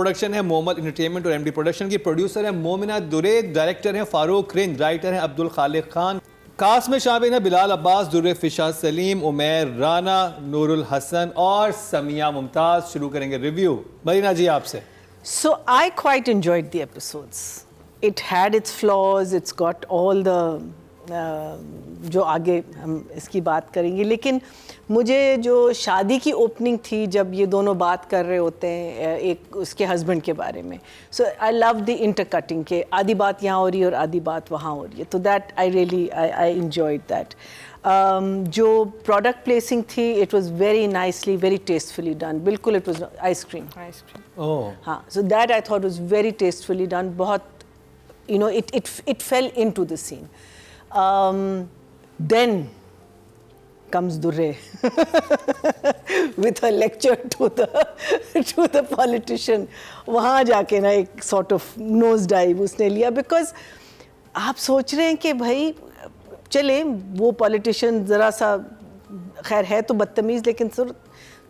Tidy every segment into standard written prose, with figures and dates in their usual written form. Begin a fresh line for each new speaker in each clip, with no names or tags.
Production है Mohammad entertainment और MD production की। प्रोड्यूसर है मोमिना दुरे, डायरेक्टर हैं फारूक रिंद, राइटर हैं अब्दुल खालिक खान। कास्ट में शामिल हैं बिलाल अब्बास, दुर्रे फिशा सलीम, उमैर राना, नूरुल हसन और समिया मुमताज। शुरू करेंगे रिव्यू मरीना जी आपसे।
So I quite enjoyed the episodes. It had its flaws, it's got all the जो आगे हम इसकी बात करेंगे, लेकिन मुझे जो शादी की ओपनिंग थी जब ये दोनों बात कर रहे होते हैं एक उसके हस्बैंड के बारे में, सो आई लव द इंटरकटिंग के आधी बात यहाँ हो रही है और आधी बात वहाँ हो रही है, तो that I really I enjoyed that. जो प्रोडक्ट प्लेसिंग थी it was very nicely, very tastefully done. बिल्कुल इट वाज आइसक्रीम। हाँ, so that I thought was very tastefully done. बहुत you know it fell into the scene. Then comes Durre with a lecture to the politician. वहाँ जाके ना एक sort of nose dive उसने लिया, because आप सोच रहे हैं कि भाई चले वो politician ज़रा सा खैर है तो बदतमीज़, लेकिन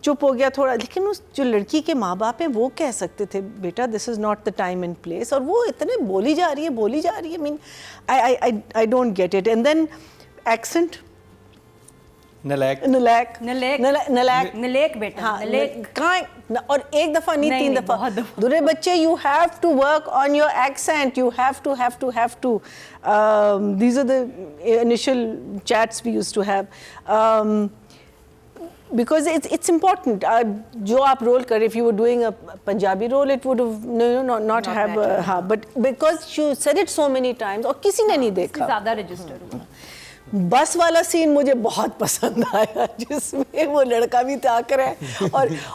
चुप हो गया थोड़ा, लेकिन उस जो लड़की के माँ बाप हैं वो कह सकते थे बेटा this is not the time and place, और वो इतने बोली जा रही है। Mean I don't get it. And then accent नलायक बेटा, हाँ, कहाँ, और एक दफ़ा नहीं 3 दफ़ा। दूसरे बच्चे you have to work on your accent, you have to these are the initial chats we used to have, because it's important. जो आप रोल कर, if you were doing a Punjabi role, it would have not have हाँ, but because you said it so many times और किसी ने नहीं देखा,
ज़्यादा रजिस्टर हुआ।
बस वाला सीन मुझे बहुत पसंद आया, जिसमें वो लड़का भी ताक रहा है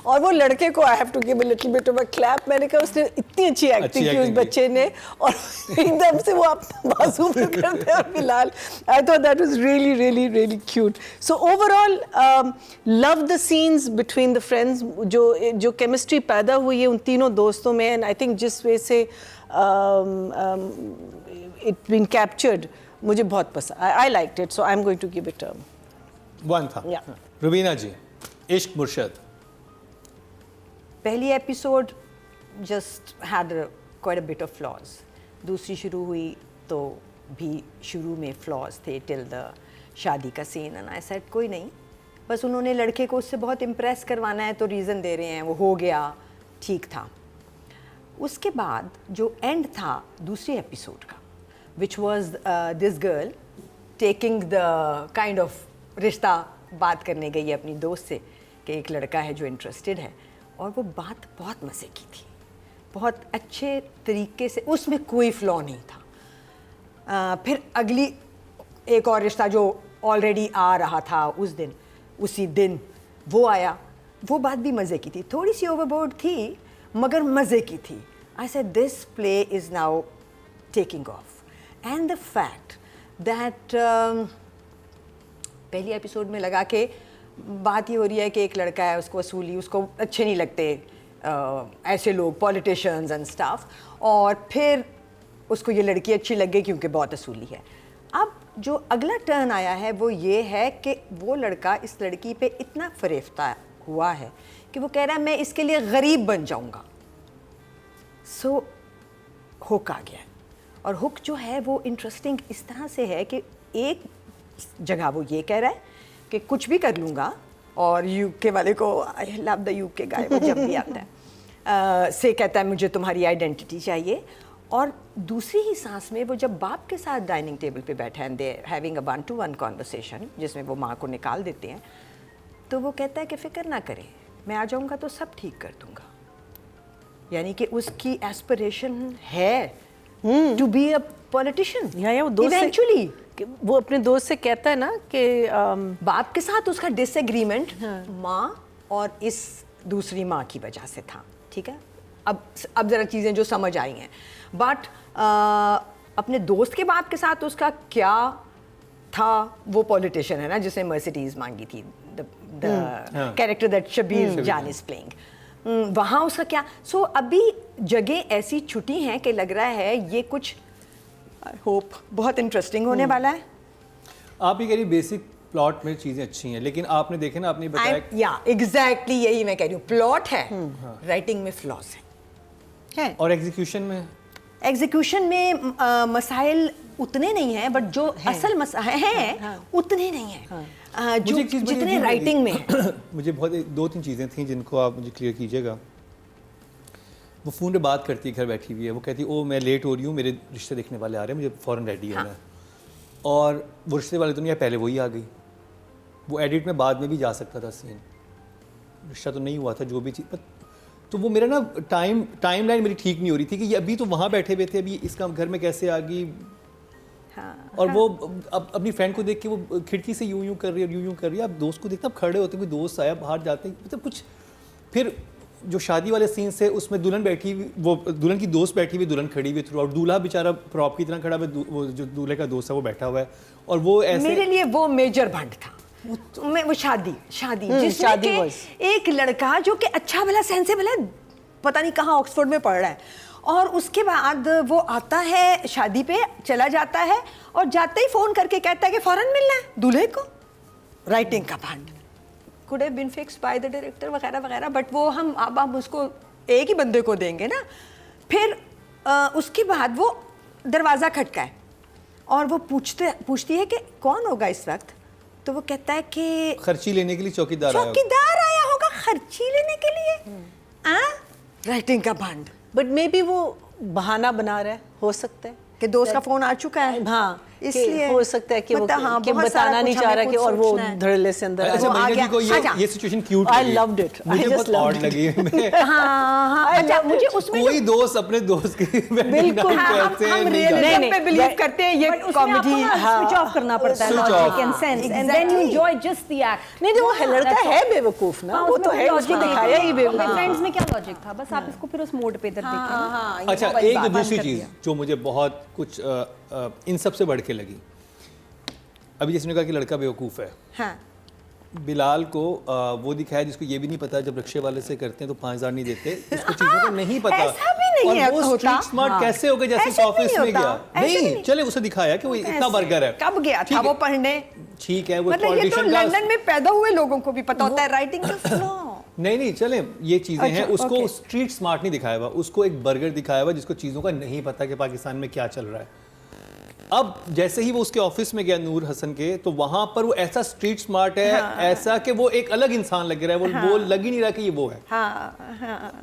और वो लड़के को I have to give a little bit of a clap. मैंने कहा उसने इतनी अच्छी एक्टिंग की उस बच्चे ने, और एकदम से वो अपना बाजू में करते हैं। और फिलहाल I thought that was really really really cute. So overall love the scenes between the friends, जो केमिस्ट्री पैदा हुई है उन तीनों दोस्तों में, एंड आई थिंक जिस वे से इट बीन कैप्चर्ड मुझे बहुत पसंद, I liked it, so I am going to give it
1 था। रुबीना जी, इश्क मुर्शद।
पहली episode just had quite a bit of flaws. दूसरी शुरू हुई तो भी शुरू में फ्लॉज थे टिल द शादी का सीन, एंड आई सेड कोई नहीं, बस उन्होंने लड़के को उससे बहुत इम्प्रेस करवाना है तो रीज़न दे रहे हैं, वो हो गया, ठीक था। उसके बाद जो एंड था दूसरी एपिसोड का, which was this girl taking the kind of रिश्ता बात करने गई है अपनी दोस्त से कि एक लड़का है जो इंटरेस्टेड है, और वो बात बहुत मज़े की थी, बहुत अच्छे तरीके से, उसमें कोई फ्लॉ नहीं था। फिर अगली एक और रिश्ता जो ऑलरेडी आ रहा था उसी दिन वो आया, वो बात भी मज़े की थी, थोड़ी सी ओवरबोर्ड थी मगर मज़े की थी। I said this play is now taking of. And the fact that पहली एपिसोड में लगा के बात ये हो रही है कि एक लड़का है, उसको वसूली, उसको अच्छे नहीं लगते ऐसे लोग, पॉलिटिशियंस एंड स्टाफ, और फिर उसको ये लड़की अच्छी लग गई क्योंकि बहुत वसूली है। अब जो अगला टर्न आया है वो ये है कि वो लड़का इस लड़की पे इतना फरेफ्ता हुआ है कि वो कह रहा है मैं इसके लिए गरीब बन जाऊँगा। सो हुक आ गया, और हुक जो है वो इंटरेस्टिंग इस तरह से है कि एक जगह वो ये कह रहा है कि कुछ भी कर लूँगा, और यूके वाले को, आई लव द यूके गाय, वो जब भी आता है से कहता है मुझे तुम्हारी आइडेंटिटी चाहिए, और दूसरी ही सांस में वो जब बाप के साथ डाइनिंग टेबल पे बैठे हैं, they having a 1-to-1 conversation जिसमें वो माँ को निकाल देते हैं, तो वो कहता है कि फ़िक्र ना करें, मैं आ जाऊँगा तो सब ठीक कर दूँगा। यानी कि उसकी एस्पिरेशन है to be a politician.
या वो दोस्त
eventually
वो अपने दोस्त से कहता है ना कि
बाप के साथ उसका डिसएग्रीमेंट माँ और इस दूसरी माँ की वजह से था, ठीक है। अब ज़रा चीज़ें जो समझ आई हैं, बट अपने दोस्त के बाप के साथ उसका क्या था, वो पॉलिटिशियन है ना जिसने मर्सिडीज मांगी थी, द कैरेक्टर दैट शबीर जान इज प्लेइंग, वहाँ उसका क्या। सो अभी जगह ऐसी छुट्टी हैं कि लग रहा है ये कुछ, आई होप बहुत इंटरेस्टिंग होने वाला है।
आप ये कह रही बेसिक प्लॉट में चीज़ें अच्छी हैं, लेकिन आपने देखे ना, आपने बताया
या एग्जैक्टली यही मैं कह रही हूँ, प्लॉट है, राइटिंग में फ्लॉज है। हैं।
और एग्जीक्यूशन में
मसाइल उतने नहीं हैं, बट जो असल मसाइल हैं उतने नहीं हैं जो जितने राइटिंग में हैं।
मुझे बहुत 2-3 चीज़ें थी जिनको आप मुझे क्लियर कीजिएगा। वो फ़ोन पे बात करती है, घर बैठी हुई है, वो कहती है ओ मैं लेट हो रही हूँ, मेरे रिश्ते देखने वाले आ रहे हैं, मुझे फ़ौरन रेडी होना है। और वो रिश्ते वाले तो नहीं आए, पहले वही आ गई। वो एडिट में बाद में भी जा सकता था सीन, रिश्ता तो नहीं हुआ था जो भी चीज़। तो वो मेरा ना टाइम लाइन मेरी ठीक नहीं हो रही थी कि ये अभी तो वहाँ बैठे हुए थे, अभी इसका घर में कैसे आ गई। और वो अब अपनी फ्रेंड को देख के वो खिड़की से यूं कर रही है, यूं कर रही है। आप दोस्त को देखते, आप खड़े होते, कोई दोस्त आया, बाहर जाते हैं, मतलब कुछ। फिर जो शादी वाले सीन से उसमें दुल्हन बैठी हुई, वो दुल्हन की दोस्त बैठी हुई, दुल्हन खड़ी हुई थ्रू, और दूल्हा बेचारा प्रॉप की तरह खड़ा हुआ, वो जो दूल्हे का दोस्त है वो बैठा हुआ है। और वो ऐसे
मेरे लिए वो मेजर भंड था। वो शादी जिसमें कि एक लड़का जो कि अच्छा भला सेंसेबल है, पता नहीं कहाँ ऑक्सफोर्ड में पढ़ रहा है, और उसके बाद वो आता है शादी पे, चला जाता है, और जाते ही फोन करके कहता है कि फौरन मिलना है दूल्हे को। राइटिंग का भंड could have been fixed by the director वगैरह वगैरह, बट वो हम उसको एक ही बंदे को देंगे ना। फिर उसके बाद वो दरवाज़ा खटकाए और वो पूछती है कि कौन होगा इस वक्त। तो वो कहता है कि
खर्ची लेने के लिए चौकीदार
आया होगा खर्ची लेने के लिए। राइटिंग का भंड।
बट मे बी वो बहाना बना रहा है, हो सकता है
कि दोस्त का फोन आ चुका है।
हाँ,
इसलिए
हो सकता है कि वो कि बताना नहीं चाह रहा कि, और वो धड़ल्ले से अंदर
अच्छा महीना जी को ये situation cute
I loved it,
मुझे बहुत ऑड लगी।
अच्छा मुझे उसमें
कोई दोस्त अपने दोस्त की
बिल्कुल
हम रियलिज्म पे बिलीव करते हैं, ये कॉमेडी
स्विच ऑफ करना पड़ता है, logic and sense, and then you enjoy just the act.
नहीं वो लड़का है बेवकूफ ना, वो तो है, उसको दिखाया ही बेवकूफ।
फ्रेंड्स में क्या लॉजिक था, बस आप इसको फिर उस मोड पे इधर देखें।
अच्छा एक दूसरी चीज जो मुझे बहुत कुछ इन सब से बढ़ के लगी, अभी जिसने कहा कि लड़का बेवकूफ़ है।
हाँ।
बिलाल को वो दिखाया जिसको ये भी नहीं पता जब रिक्शे वाले से करते हैं तो 5,000 नहीं देते, उसको चीज़ों का नहीं पता।
ऐसा भी नहीं है,
और वो स्ट्रीट स्मार्ट कैसे हो गया जैसे ऑफिस में गया। नहीं चले उसे दिखाया कि वो इतना बर्गर है।
कब गया था वो पढ़ने?
ठीक है वो
मतलब ये तो लंदन में पैदा हुए लोगों को भी पता होता है राइटिंग का फ्लो।
नहीं चले ये चीजें हैं, उसको स्ट्रीट स्मार्ट नहीं दिखाया हुआ, उसको एक बर्गर दिखाया हुआ जिसको चीज़ों का नहीं पता कि पाकिस्तान में क्या चल रहा है। अब जैसे ही वो उसके ऑफिस में गया नूर हसन के, तो वहां पर वो ऐसा स्ट्रीट स्मार्ट है, ऐसा कि वो एक अलग इंसान लग रहा है, वो लग ही नहीं रहा कि ये वो है।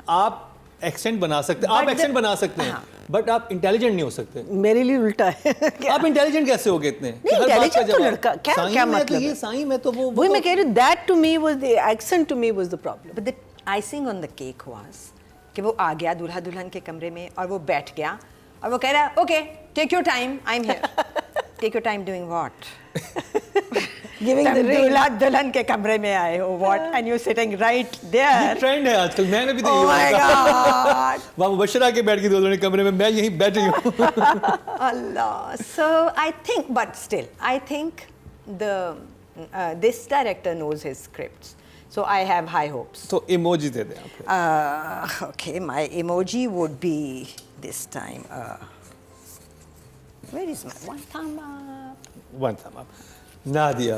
आप एक्सेंट बना सकते हैं, आप एक्सेंट बना सकते हैं, बट आप इंटेलिजेंट नहीं हो सकते।
मेरे लिए उल्टा है।
आप इंटेलिजेंट कैसे हो गए इतने?
इंटेलिजेंट तो लड़का क्या मतलब
ये साईं में तो
वही मैं कह रही हूँ, that to me was the accent, to me was the problem.
But the icing on the cake was कि वो आ गया दूल्हा दुल्हन के कमरे में और वो बैठ गया और वो कह रहा है okay take your time, I am here. Take your time doing what?
Giving the ring.
दूल्हा दुल्हन के कमरे में आए हो, what, and you sitting right there.
Trend है आजकल, मैंने भी तो
Oh my God!
वहाँ मुबशरा के बैठ के दूल्हे कमरे में, मैं यहीं बैठी हूँ।
Allah. So I think, but still, I think this director knows his scripts. So I have high hopes.
तो इमोजी दे दें आप।
Okay, my emoji would be this time. Where is my one thumb up?
One thumb up. Nadia.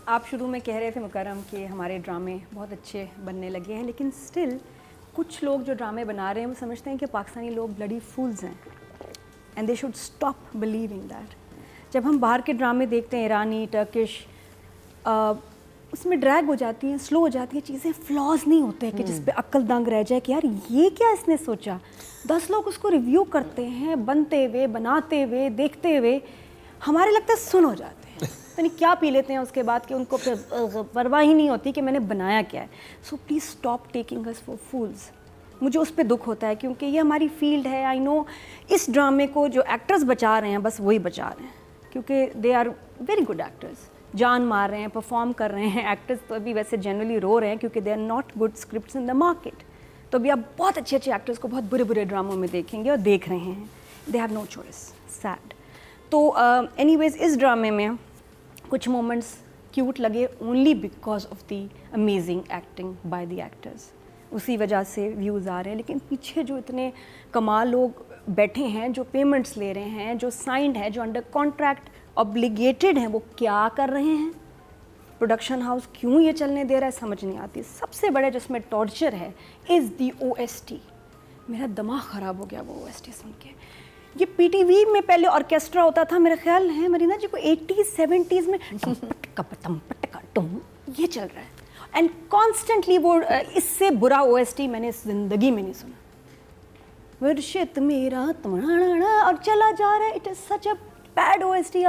आप शुरू में कह रहे थे मुकर्रम कि हमारे ड्रामे बहुत अच्छे बनने लगे हैं, लेकिन स्टिल कुछ लोग जो ड्रामे बना रहे हैं वो समझते हैं कि पाकिस्तानी लोग ब्लडी फूल्स हैं, and they should stop believing that. जब हम बाहर के ड्रामे देखते हैं, ईरानी, टर्किश, उसमें ड्रैग हो जाती हैं, स्लो हो जाती हैं चीज़ें, फ्लॉज नहीं होते हैं कि जिस पे अक्ल दंग रह जाए कि यार ये क्या इसने सोचा। 10 लोग उसको रिव्यू करते हैं, बनते हुए, बनाते हुए, देखते हुए, हमारे लगता है सुन हो जाते हैं, यानी क्या पी लेते हैं उसके बाद कि उनको परवाह ही नहीं होती कि मैंने बनाया क्या है। So please stop taking us for fools. मुझे उस पर दुख होता है क्योंकि ये हमारी फील्ड है। आई नो इस ड्रामे को जो एक्टर्स बचा रहे हैं बस वही बचा रहे हैं, क्योंकि they are very good actors, जान मार रहे हैं, परफॉर्म कर रहे हैं। एक्टर्स तो अभी वैसे जनरली रो रहे हैं क्योंकि they are not good scripts in the market. तो अभी आप बहुत अच्छे अच्छे एक्टर्स को बहुत बुरे बुरे ड्रामों में देखेंगे और देख रहे हैं। They have no choice, sad. तो एनीवेज इस ड्रामे में कुछ मोमेंट्स क्यूट लगे only because of the amazing acting by the actors, उसी वजह से व्यूज़ आ रहे हैं। लेकिन पीछे जो इतने कमाल लोग बैठे हैं, जो पेमेंट्स ले रहे हैं, जो साइंड है, जो अंडर कॉन्ट्रैक्ट ऑब्लिगेटेड हैं, वो क्या कर रहे हैं? प्रोडक्शन हाउस क्यों ये चलने दे रहा है समझ नहीं आती। सबसे बड़ा जिसमें टॉर्चर है इज़ दी OST। मेरा दिमाग ख़राब हो गया वो OST सुन के। ये PTV में पहले ऑर्केस्ट्रा होता था, मेरा ख्याल है मरीना जी को 80s 70s में ये चल रहा है, एंड कॉन्स्टेंटली वो इससे बुरा OST मैंने ज़िंदगी में नहीं सुना। वर्षित मेरा तुम्हारा और चला जा रहा है, it is such a bad OST।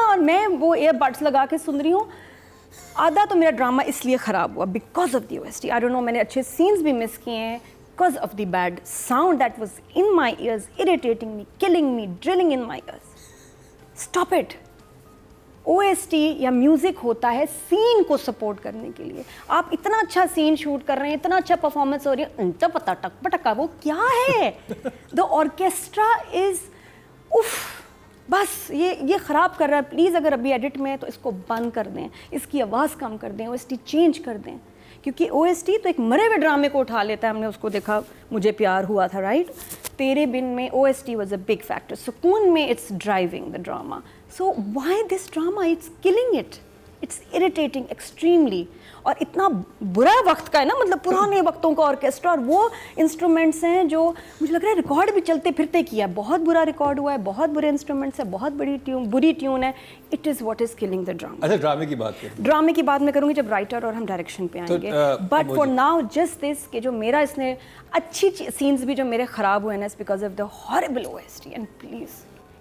और मैं वो एयरबड्स लगा के सुन रही हूँ। आधा तो मेरा ड्रामा इसलिए ख़राब हुआ because of the OST। I don't know, मैंने अच्छे सीन्स भी मिस किए हैं because of the bad sound that was in my years, irritating me, killing me, drilling in my years. Stop it. OST या music होता है scene को support करने के लिए। आप इतना अच्छा सीन शूट कर रहे हैं, इतना अच्छा परफॉर्मेंस हो रही है, तो पता टक पटका वो क्या है? द ऑर्केस्ट्रा इज़ उफ, बस ये ख़राब कर रहा है। प्लीज़ अगर अभी एडिट में है तो इसको बंद कर दें, इसकी आवाज़ कम कर दें, OST चेंज कर दें, क्योंकि OST तो एक मरे हुए ड्रामे को उठा लेता है। हमने उसको देखा, मुझे प्यार हुआ था, राइट? तेरे बिन में OST was a big factor. सुकून में it's driving the drama. So why this drama? It's killing it, it's irritating extremely. और इतना बुरा वक्त का है ना, मतलब पुराने वक्तों का ऑर्केस्ट्रा, और वो इंस्ट्रूमेंट्स हैं जो मुझे लग रहा है रिकॉर्ड भी चलते फिरते किया। बहुत बुरा रिकॉर्ड हुआ है, बहुत बुरे इंस्ट्रूमेंट्स है, बहुत बुरी ट्यून है। It is what is killing the drama.
अच्छा, ड्रामे की बात करें।
ड्रामे की बात मैं करूँगी जब राइटर और हम डायरेक्शन पे आएंगे। But for now just this कि जो मेरा इसने अच्छी सीन्स भी जो मेरे ख़राब हुए ना, because of the horrible OST। And please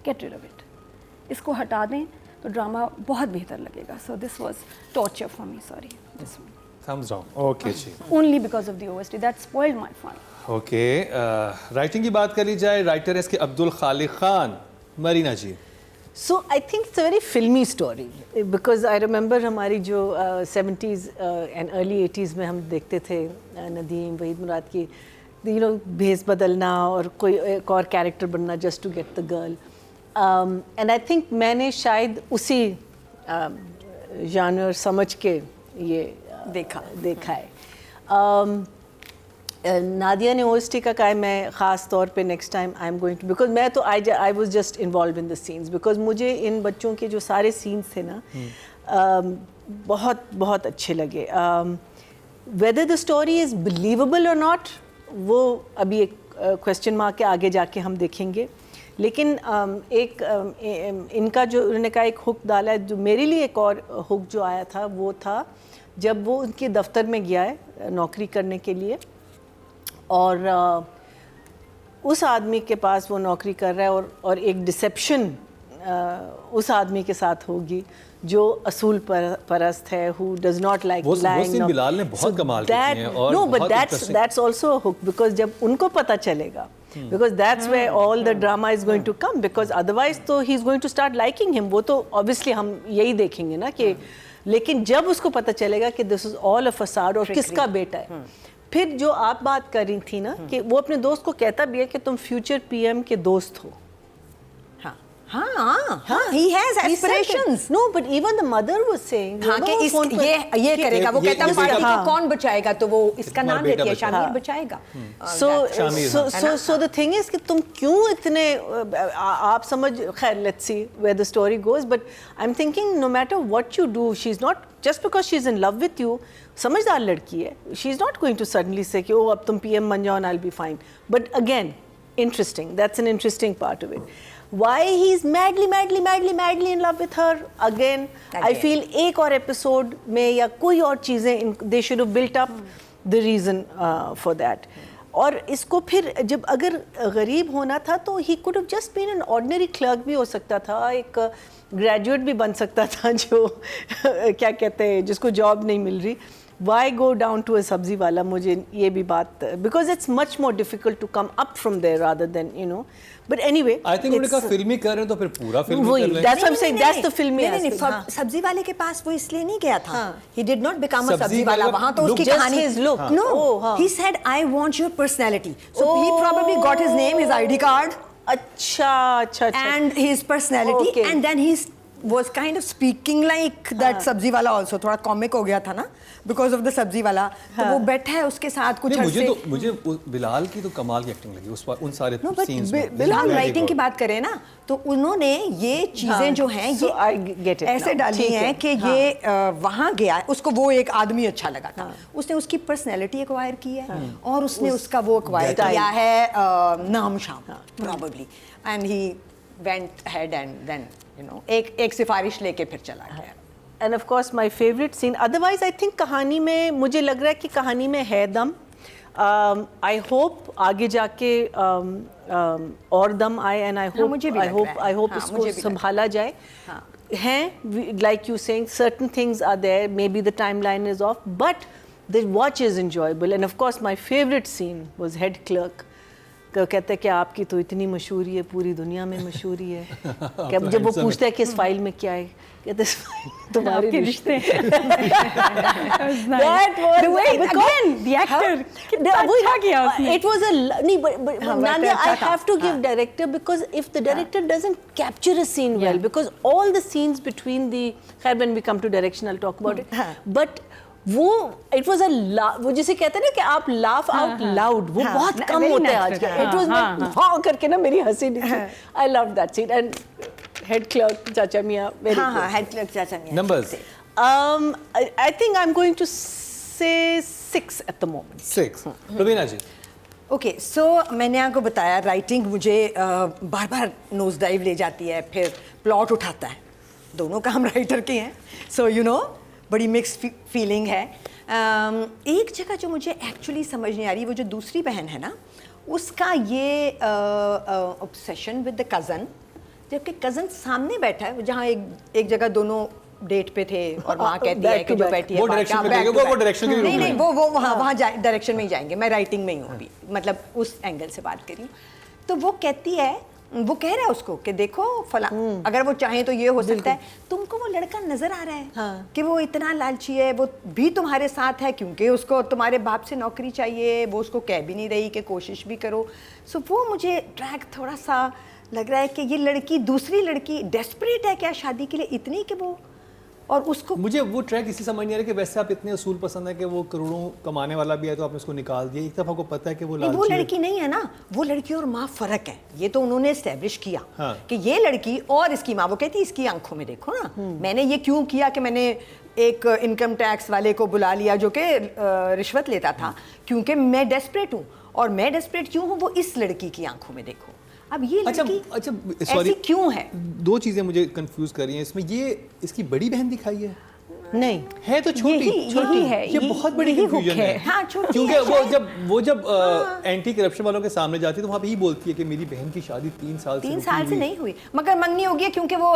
get rid of it. इसको हटा दें तो ड्रामा बहुत बेहतर लगेगा। So this was torture for me, sorry. This one
thumbs down. Okay जी।
Only because of the OST that spoiled my fun.
Okay, writing की बात करी जाए, राइटर है इसके अब्दुल खालिक खान। मरीना जी।
So I think it's a very filmy story because I remember हमारी जो 70s and early 80s में हम देखते थे नदीम वहीद मुराद की, you know, भेस बदलना और कोई एक और कैरेक्टर बनना just to get the girl, and I think मैंने शायद उसी genre समझ के ये देखा है। नादिया ने OST का कहा है, मैं ख़ास तौर पे next time I am going to, because मैं तो I was just involve in the scenes, because मुझे इन बच्चों के जो सारे सीन्स थे ना बहुत बहुत अच्छे लगे। Whether the story is believable और नॉट, वो अभी एक क्वेश्चन मार्क के आगे जाके हम देखेंगे। लेकिन इनका जो उन्होंने कहा एक हुक डाला है, जो मेरे लिए एक और हुक जो आया था वो था जब वो उनके दफ्तर में गया है नौकरी करने के लिए, और उस आदमी के पास वो नौकरी कर रहा है और एक डिसेप्शन उस आदमी के साथ होगी जो असूल परस्त है, who does not like lying.
वो बिलाल ने बहुत कमाल किए हैं और
no, but that's also a hook, because जब उनको पता चलेगा, because that's where all the drama is going to come, because otherwise तो he's going to start liking him. वो तो obviously हम यही देखेंगे ना कि, लेकिन जब उसको पता चलेगा कि this is all a facade और किसका बेटा है, फिर जो आप बात कर रही थी ना कि वो अपने दोस्त को कहता भी है कि तुम फ्यूचर PM के दोस्त हो।
हाँ, he has aspirations.
No, but even the mother was saying,
हाँ, कि ये करेगा, वो कहता है पार्टी को कौन बचाएगा, तो वो इसका नाम लेती है, शामिर बचाएगा।
So the thing is कि तुम क्यों इतने आप समझ, खैर let's see where the story goes, but I'm thinking no matter what you do, she's not, just because she's in love with you, समझदार लड़की है, she's not going to suddenly say कि ओ अब तुम PM बन जाओ and I'll be fine. But again, interesting, that's an interesting part of it. Why he's madly in love with her again? I feel एक और episode में या कोई और चीज़ें they should have built up the reason for that. और इसको फिर जब अगर गरीब होना था तो he could have just been an ordinary clerk भी हो सकता था, एक ग्रेजुएट भी बन सकता था जो क्या कहते हैं जिसको जॉब नहीं मिल रही. Why go down to a सब्जी वाला? मुझे ये भी बात, because it's much more difficult to come up from there rather than, you know. But anyway,
I think उन्होंने कहा फिल्मी कर रहे हैं तो फिर पूरा फिल्मी कर लें.
That's what I'm saying. That's the filmy aspect.
नहीं, सब्जी वाले के पास वो इसलिए नहीं गया था. He did not become a सब्जी वाला. वहाँ तो उसकी कहानी.
Just his look.
No, he said I want your personality. So he probably got his name, his ID card.
अच्छा.
And his personality, and then he's was kind of speaking like that सब्जी वाला also, थोड़ा comic हो गया था ना because of the सब्जी वाला, तो वो बैठा है उसके साथ कुछ
मुझे बिलाल की तो कमाल की एक्टिंग लगी उन सारे सीन्स में।
बिलाल राइटिंग की बात करें ना तो उन्होंने ये चीजें जो हैं ये ऐसे डाली हैं कि ये वहाँ गया, उसको वो एक आदमी अच्छा लगा था, उसने उसकी पर्सनैलिटी एक्वायर की है और उसने उसका वो एक्वायर किया है नाम शाम probably, and he went ahead and then you know एक सिफारिश लेके फिर चला गया।
And of course my favorite scene, otherwise I think कहानी में मुझे लग रहा है कि कहानी में है दम। I hope आगे जाके और दम आए, and I hope इसको संभाला जाए। हैं like you saying certain things are there, maybe the timeline is off, but the watch is enjoyable, and of course my favorite scene was head clerk। कहते हैं कि आपकी तो इतनी मशहूरी है, पूरी दुनिया में मशहूरी है। क्या जब वो पूछता है कि इस फाइल में क्या है, कहते हैं इस फाइल में तुम्हारे रिश्ते। That was the way again the actor अच्छा किया उसने। It was a नहीं, but Nadia, I have to give director, because if the director doesn't capture a scene well, because all the scenes between the, when we come to direction I'll talk about it, but वो it was वो जिसे कहते हैं ना कि आप laugh out loud, वो बहुत कम होता है आजकल। इट वॉज हाँ करके ना मेरी हंसी निकली। I love that scene. And head clerk चाचा मियां,
हेड क्लर्क चाचा मियां।
Numbers
I think I am going to say 6 at the moment.
6। Rubina ji.
Okay, so मैंने आपको बताया राइटिंग मुझे बार बार नोज डाइव ले जाती है, फिर प्लॉट उठाता है, दोनों काम राइटर के हैं। सो यू नो बड़ी मिक्स फीलिंग है। एक जगह जो मुझे एक्चुअली समझ नहीं आ रही, वो जो दूसरी बहन है ना, उसका ये ऑब्सेशन विद द कज़न, जबकि कज़न सामने बैठा है, जहाँ एक जगह दोनों डेट पे थे और माँ कहती है कि जो बैठी है
वो डायरेक्शन में
नहीं वो वहाँ डायरेक्शन में ही जाएंगे, मैं राइटिंग में ही हूँ अभी, मतलब उस एंगल से बात करी। तो वो कहती है, वो कह रहा है उसको कि देखो फला, अगर वो चाहे तो ये हो सकता है, तुमको वो लड़का नजर आ रहा है कि वो इतना लालची है, वो भी तुम्हारे साथ है क्योंकि उसको तुम्हारे बाप से नौकरी चाहिए, वो उसको कह भी नहीं रही कि कोशिश भी करो। सो वो मुझे ट्रैक थोड़ा सा लग रहा है कि ये लड़की, दूसरी लड़की डेस्परेट है क्या शादी के लिए इतनी कि वो, और उसको
मुझे वो ट्रैक इसी समझ नहीं आ रहा कि वैसे आप इतने असूल पसंद है कि वो करोड़ों कमाने वाला भी है तो आपने उसको निकाल दिया। एक तरफ आपको पता है कि वो लालची,
वो लड़की नहीं है ना, वो लड़की और माँ फर्क है, ये तो उन्होंने एस्टेब्लिश किया कि ये लड़की और इसकी माँ, वो कहती है इसकी आंखों में देखो ना, मैंने ये क्यों किया कि मैंने एक इनकम टैक्स वाले को बुला लिया जो कि रिश्वत लेता था, क्योंकि मैं डेस्परेट हूँ, और मैं डेस्परेट क्यों हूँ वो इस लड़की की आंखों में देखो। अब ये लड़की ऐसी क्यों है?
दो चीजें मुझे कंफ्यूज कर रही हैं इसमें। ये इसकी बड़ी बहन दिखाई है?
नहीं
है तो छोटी
है,
ये बहुत बड़ी कंफ्यूजन है।
हाँ,
क्योंकि वो जब एंटी करप्शन वालों के सामने जाती है तो वहाँ पे ही बोलती है कि मेरी बहन की शादी 3 साल से
नहीं हुई, मगर मंगनी हो गई क्योंकि वो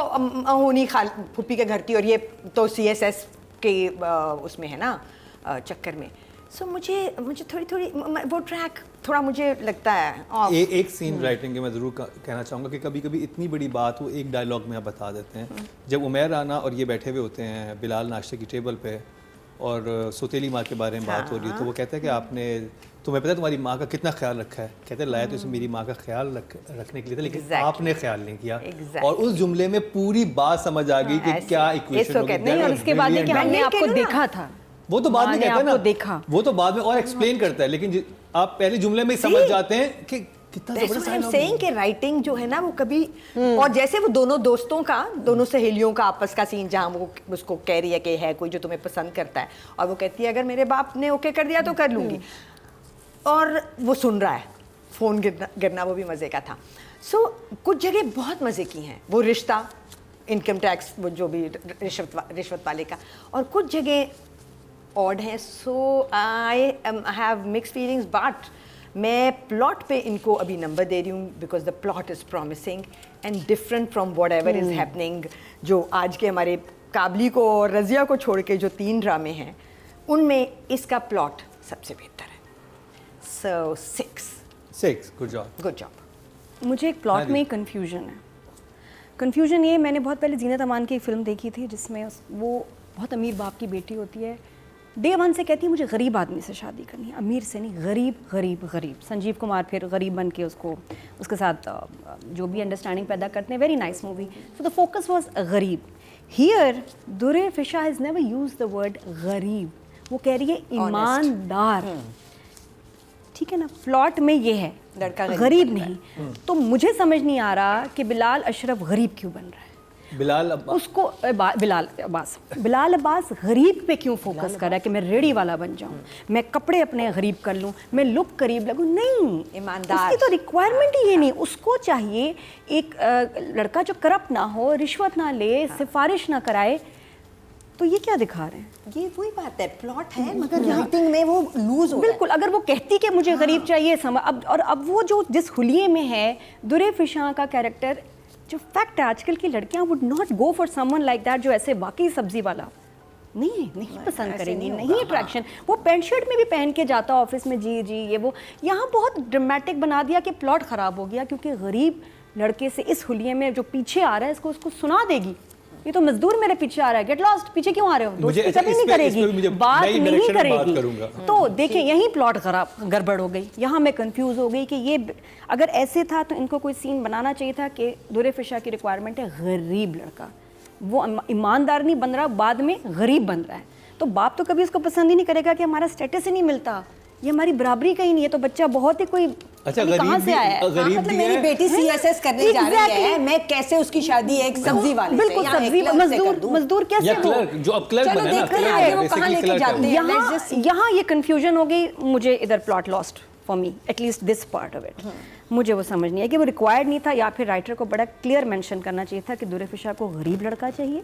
होनी फूफी के घर थी, और ये तो CSS के उसमें है ना चक्कर में। सो मुझे थोड़ी वो ट्रैक थोड़ा मुझे लगता है
एक सीन राइटिंग के मैं ज़रूर कहना चाहूँगा कि कभी कभी इतनी बड़ी बात वो एक डायलॉग में आप बता देते हैं। जब उमैर राना और ये बैठे हुए होते हैं बिलाल नाश्ते की टेबल पे और सौतेली माँ के बारे में बात हो रही है, तो वो कहता है कि आपने, तुम्हें पता है तुम्हारी माँ का कितना ख्याल रखा है? कहते हैं लाया तो इसे मेरी माँ का ख्याल रखने के लिए था, लेकिन आपने ख्याल नहीं किया। और उस जुमले में पूरी बात समझ आ गई कि क्या इक्वेशन होगी।
और उसके बाद कि हमने आपको देखा था,
वो तो बाद में कहता है ना,
देखा,
वो तो बाद में और एक्सप्लेन करता है, लेकिन आप पहले जुमले में समझ जाते हैं कि कितना जबरदस्त
सेइंग कि राइटिंग जो है ना वो कभी, और जैसे वो दोनों दोस्तों का, दोनों सहेलियों का आपस का सीन, जहाँ वो उसको कह रही है कि है कोई जो तुम्हें पसंद करता है, और वो कहती है अगर मेरे बाप ने ओके कर दिया तो कर लूंगी, और वो सुन रहा है, फोन गिरना वो भी मजे का था। सो कुछ जगह बहुत मजे की हैं, वो रिश्ता, इनकम टैक्स, वो जो भी रिश्वत वाले का, और कुछ जगह ऑड है। So I have mix feelings, but मैं प्लॉट पे इनको अभी नंबर दे रही हूँ because the plot is promising and different from whatever is happening. जो आज के हमारे काबली को और रज़िया को छोड़ के जो 3 ड्रामे हैं उनमें इसका प्लॉट सबसे बेहतर है। सो 6
गुड जॉब।
मुझे एक प्लॉट में कन्फ्यूजन है। कन्फ्यूजन ये, मैंने बहुत पहले जीनत अमान की एक फ़िल्म देखी थी जिसमें वो बहुत अमीर बाप की बेटी होती है, डे 1 से कहती है मुझे गरीब आदमी से शादी करनी है, अमीर से नहीं, गरीब। संजीव कुमार फिर गरीब बन के उसके साथ जो भी अंडरस्टैंडिंग पैदा करते हैं। Very nice movie. So the focus was गरीब। Here Durre Fishan has never use the word गरीब, वो कह रही है ईमानदार, ठीक है ना, प्लॉट में ये है
लड़का
गरीब नहीं। तो मुझे समझ नहीं आ रहा कि बिलाल अशरफ गरीब क्यों बन रहा है,
बिलाल अब्बास
उसको बिलाल अब्बास गरीब पे क्यों फोकस कर रहा है कि मैं रेडी वाला बन जाऊं, मैं कपड़े अपने गरीब कर लूं, मैं लुक करीब लगूं, नहीं,
ईमानदार।
उसकी तो रिक्वायरमेंट ही ये नहीं। उसको चाहिए एक लड़का जो करप्ट ना हो, रिश्वत ना ले, सिफारिश ना कराए। तो ये क्या दिखा रहे हैं?
ये वही बात है, प्लॉट है मगर राइटिंग में वो लूज हो
बिल्कुल, अगर वो कहती कि मुझे गरीब चाहिए अब वो जो जिस हुलिये में है दुरे फिशा का कैरेक्टर, जो फैक्ट है आजकल की लड़कियां would not go for someone like that जो ऐसे वाकई सब्जी वाला नहीं पसंद करेंगी, नहीं अट्रैक्शन। वो पैंट शर्ट में भी पहन के जाता ऑफिस में, जी जी ये वो। यहाँ बहुत ड्रामेटिक बना दिया कि प्लॉट खराब हो गया क्योंकि गरीब लड़के से इस हुलिये में जो पीछे आ रहा है उसको सुना देगी, ये तो मजदूर मेरे पीछे आ रहा है, गेट लॉस्ट, पीछे क्यों आ रहे हो, दोस्ती कभी नहीं करेगी, बात नहीं करेगी। तो देखिए यही प्लॉट खराब गड़बड़ हो गई। यहाँ मैं कंफ्यूज हो गई कि ये अगर ऐसे था तो इनको कोई सीन बनाना चाहिए था कि दुरे फिशा की रिक्वायरमेंट है गरीब लड़का, वो ईमानदार नहीं बन रहा, बाद में गरीब बन रहा है। तो बाप तो कभी उसको पसंद ही नहीं करेगा कि हमारा स्टेटस ही नहीं मिलता, ये हमारी बराबरी का ही नहीं है, तो बच्चा बहुत ही कोई
अच्छा
कहाँ से आया है।
मतलब मेरी बेटी सीएसएस करने जा रही है, मैं कैसे उसकी शादी एक सब्जी वाले से,
बिल्कुल सब्जी मजदूर कैसे वो,
जो अब क्लर्क बना ना,
देखते हैं आगे वो कहाँ लेके जाते हैं।
यहाँ ये कंफ्यूजन हो गई मुझे, इधर plot lost for me, at least this part of it. मुझे वो समझ नहीं है कि वो रिक्वायर्ड नहीं था, या फिर राइटर को बड़ा क्लियर मेंशन करना चाहिए था कि दुरे फिशा को गरीब लड़का चाहिए,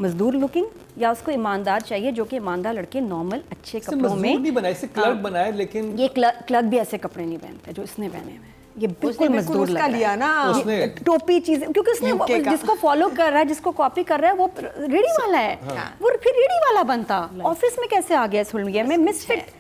मजदूर लुकिंग, या उसको ईमानदार चाहिए, जो कि ईमानदार लड़के नॉर्मल अच्छे कपड़ों में
नहीं बनाए, इसे क्लर्क बनाया, लेकिन
ये क्लर्क भी ऐसे कपड़े नहीं पहनते जो इसने पहने हुए हैं। ये बिल्कुल मजदूर लग रहा है।
लिया ना
उसने
टोपी चीजें, क्योंकि उसने जिसको फॉलो कर रहा है, जिसको कॉपी कर रहा है, वो रेडी वाला है, वो फिर रेडी वाला बनता, ऑफिस में कैसे आ गया इस फिल्म में मिसफिट।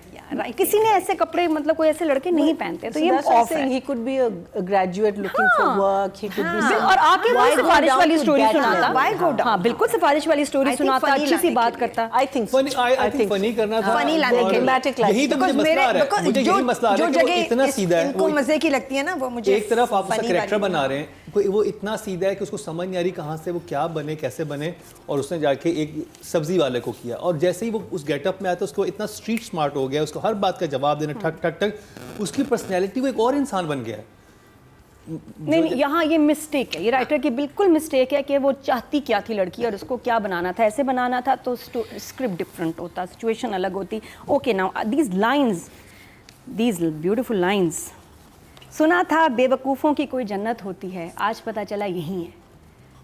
किसी ने ऐसे कपड़े, मतलब कोई ऐसे लड़के नहीं पहनते, तो ये ऑफ है।
He could be a graduate looking for work. He could be
और आके वो सिफारिश वाली स्टोरी सुनाता,
Why go down?
हाँ बिल्कुल सिफारिश वाली स्टोरी सुनाता, अच्छी सी बात करता।
I think so.
I think funny करना था,
funny लाने के
dramatic
यही तो मुझे मसला आ रहा है, मुझे यही मसला आ रहा है कि वो इतना सीधा है,
इनको मजे की लगती है ना वो, मुझे
एक तरफ आप उसका कैरेक्टर बना रहे हैं, वो इतना सीधा है कि उसको समझ नहीं आ रही कहाँ से वो क्या बने, कैसे बने, और उसने जाके एक सब्जी वाले को किया, और जैसे ही वो उस गेटअप में आया तो उसको इतना स्ट्रीट स्मार्ट हो गया, उसको हर बात का जवाब देना, ठक ठक ठक, उसकी पर्सनैलिटी वो एक और इंसान बन गया है।
नहीं, यहाँ ये मिस्टेक है, ये राइटर की बिल्कुल मिस्टेक है कि वो चाहती क्या थी लड़की और उसको क्या बनाना था। ऐसे बनाना था तो स्क्रिप्ट डिफरेंट होता, सिचुएशन अलग होती। Okay now these lines, these beautiful lines, सुना था बेवकूफ़ों की कोई जन्नत होती है, आज पता चला यही है।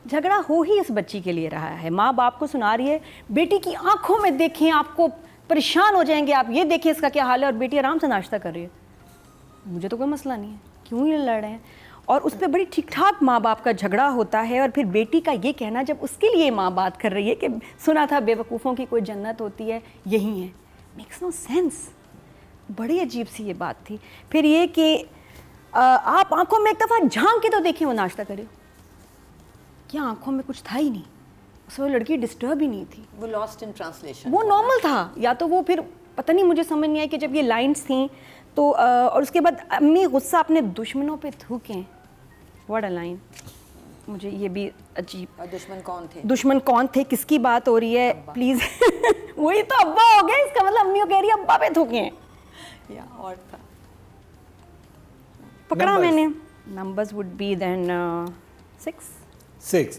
झगड़ा हो ही इस बच्ची के लिए रहा है, माँ बाप को सुना रही है, बेटी की आंखों में देखें आपको परेशान हो जाएंगे आप, ये देखिए इसका क्या हाल है, और बेटी आराम से नाश्ता कर रही है, मुझे तो कोई मसला नहीं है, क्यों ये लड़ रहे हैं। और उस पर बड़ी ठीक ठाक माँ बाप का झगड़ा होता है, और फिर बेटी का ये कहना जब उसके लिए माँ बात कर रही है कि सुना था बेवकूफ़ों की कोई जन्नत होती है, यही है, मेक्स नो सेंस। बड़ी अजीब सी ये बात थी। फिर ये कि आप आंखों में एक दफ़ा झांक के तो देखिए वो नाश्ता करे, क्या आंखों में कुछ था ही नहीं, उस वो लड़की डिस्टर्ब ही नहीं थी,
वो लॉस्ट इन ट्रांसलेशन,
वो नॉर्मल था। या तो वो फिर पता नहीं, मुझे समझ नहीं आया कि जब ये लाइंस थी तो और उसके बाद अम्मी गुस्सा अपने दुश्मनों पे थूकें, व्हाट अ लाइन, मुझे ये भी अजीब।
और दुश्मन कौन थे?
दुश्मन कौन थे, किसकी बात हो रही है, प्लीज़ वही तो अब्बा हो गया, इसका मतलब अम्मी कह रही है अब्बा पे थूकें,
या और था
पकड़ा
Numbers.
मैंने। Numbers would be then 6।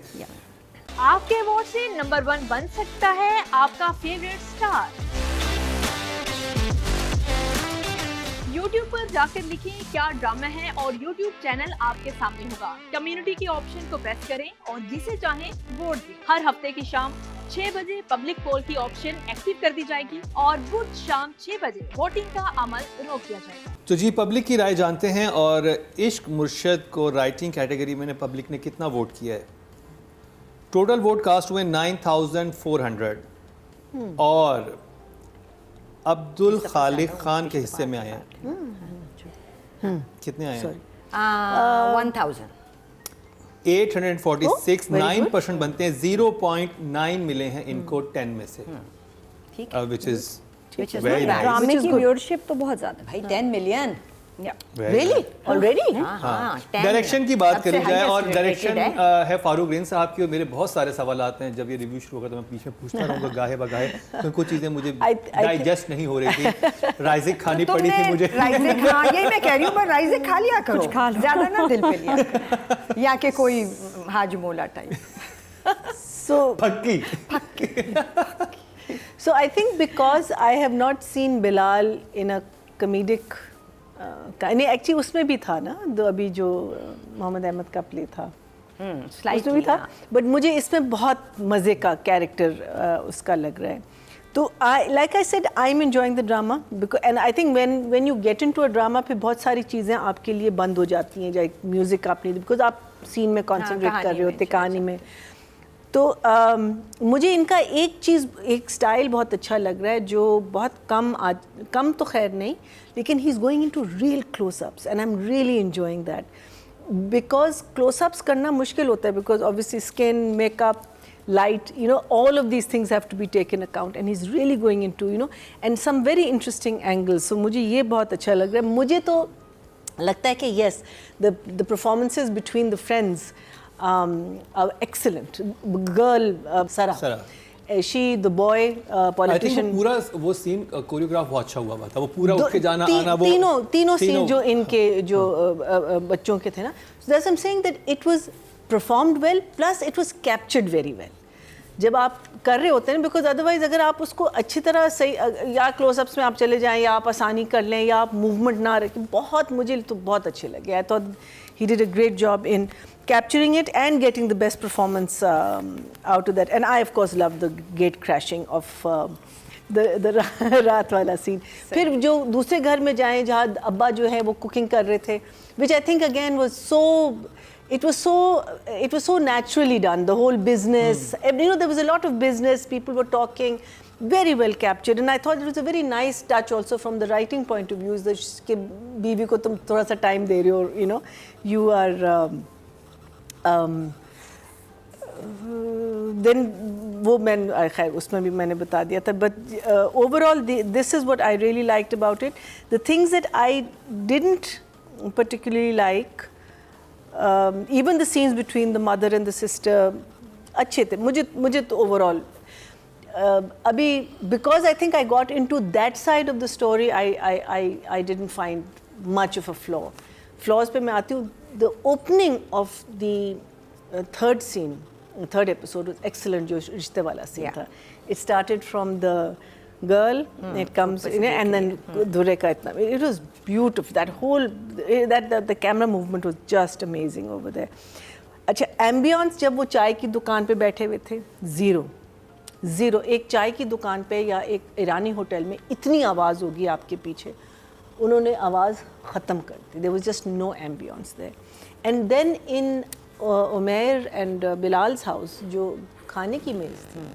आपके अवार्ड से नंबर 1 बन सकता है आपका फेवरेट स्टार। YouTube पर जाकर लिखें क्या ड्रामा है और YouTube चैनल आपके सामने होगा। कम्युनिटी के ऑप्शन को प्रेस करें और जिसे चाहें वोट दें। हर हफ्ते की शाम 6 बजे पब्लिक पोल की ऑप्शन एक्टिव कर दी जाएगी और बुध शाम 6 बजे वोटिंग का अमल रोक दिया जाएगा।
तो जी पब्लिक की राय जानते हैं, और इश्क मुर्शद को राइटिंग कैटेगरी में पब्लिक ने कितना वोट किया है। टोटल वोट कास्ट हुए 9400 और अब्दुल खालिक खान के हिस्से में आए हैं। कितने आए हैं?
1000
846, 9% बनते हैं, 0.9 मिले हैं इनको 10 में से,
ठीक
which is
Which is
very
not bad.
Nice.
ड्रामे
Which is
की
good.
व्यूअरशिप तो बहुत ज़्यादा है।
भाई 10 मिलियन
Really? Already?
हाँ, 10
डायरेक्शन की बात
सबसे
करी जाए
highest
और
rated
डायरेक्शन
है।
है फारूक रेन साहब की और मेरे बहुत सारे सवाल आते हैं जब ये रिव्यू शुरू होगा तो मैं बीच में पूछता रहूँगा गाहे बगाहे तो कुछ चीज़ें मुझे डाइजेस्ट नहीं हो रही थी राइजिक खानी पड़ी थी मुझे
राइजिक हाँ यही मैं कह रही हूँ पर राइजिक खा लिया करो कुछ खा ज़्यादा ना दिल पे लिया करो। या के कोई हाजमोला टाइप
So,
पक्की
so I think because I have not seen Bilal in a comedic नहीं एक्चुअली उसमें भी था ना जो अभी जो मोहम्मद अहमद का प्ले था उसमें भी था बट मुझे इसमें बहुत मज़े का कैरेक्टर उसका लग रहा है तो like I said I'm enjoying the drama because and I think when you get into a drama फिर बहुत सारी चीज़ें आपके लिए बंद हो जाती हैं जैसे म्यूज़िक आप नहीं बिकॉज आप सीन में कॉन्सेंट्रेट कर रहे होते कहानी में तो मुझे इनका एक स्टाइल बहुत अच्छा लग रहा है जो बहुत कम तो खैर नहीं लेकिन he is going into real close-ups and I am really enjoying that because close-ups करना मुश्किल होता है because obviously skin makeup light, you know, all of these things have to be taken account and he's really going into, you know, and some very interesting angles. So मुझे ये बहुत अच्छा लग रहा है मुझे तो लगता है कि yes, the performances between the friends are excellent. Girl, Sara. She, the boy, politician.
पूरा वो सीन कोरियोग्राफ बहुत अच्छा हुआ था वो पूरा उठ के जाना आना वो
तीनों सीन जो इनके जो बच्चों के थे ना so that's I'm saying that it was performed well plus it was captured very well जब आप कर रहे होते हैं बिकॉज अदरवाइज अगर आप उसको अच्छी तरह सही या क्लोजअप्स में आप चले जाएं या आप आसानी कर लें या आप मूवमेंट ना रखें बहुत मुझे तो बहुत अच्छे लगे I thought he did a great job in capturing it and getting the best performance out of that and I of course love the gate crashing of the रात वाला scene फिर जो दूसरे घर में जाएं जहाँ अब्बा जो है वो कुकिंग कर रहे थे which I think again was so it was so naturally done the whole business you know there was a lot of business people were talking very well captured and I thought it was a very nice touch also from the writing point of view is that कि बीवी को तुम थोड़ा सा time दे रहे हो you know you are then वो मैं खैर उसमें भी मैंने बता दिया था but overall this is what I really liked about it the things that I didn't particularly like even the scenes between the mother and the sister अच्छे थे मुझे तो overall अभी because I think I got into that side of the story I didn't find much of a flaws पे मैं आती हूँ the opening of the third episode was excellent जो रिश्ते वाला scene था it started from the girl it comes and then धुरे का इतना it was beautiful that whole the camera movement was just amazing over there अच्छा ambience जब वो चाय की दुकान पे बैठे हुए थे ज़ीरो एक चाय की दुकान पे या एक ईरानी होटल में इतनी आवाज़ होगी आपके पीछे उन्होंने आवाज़ ख़त्म कर दी there was just no ambience there and then in Umair and बिलाल्स house जो खाने की मेज़ थी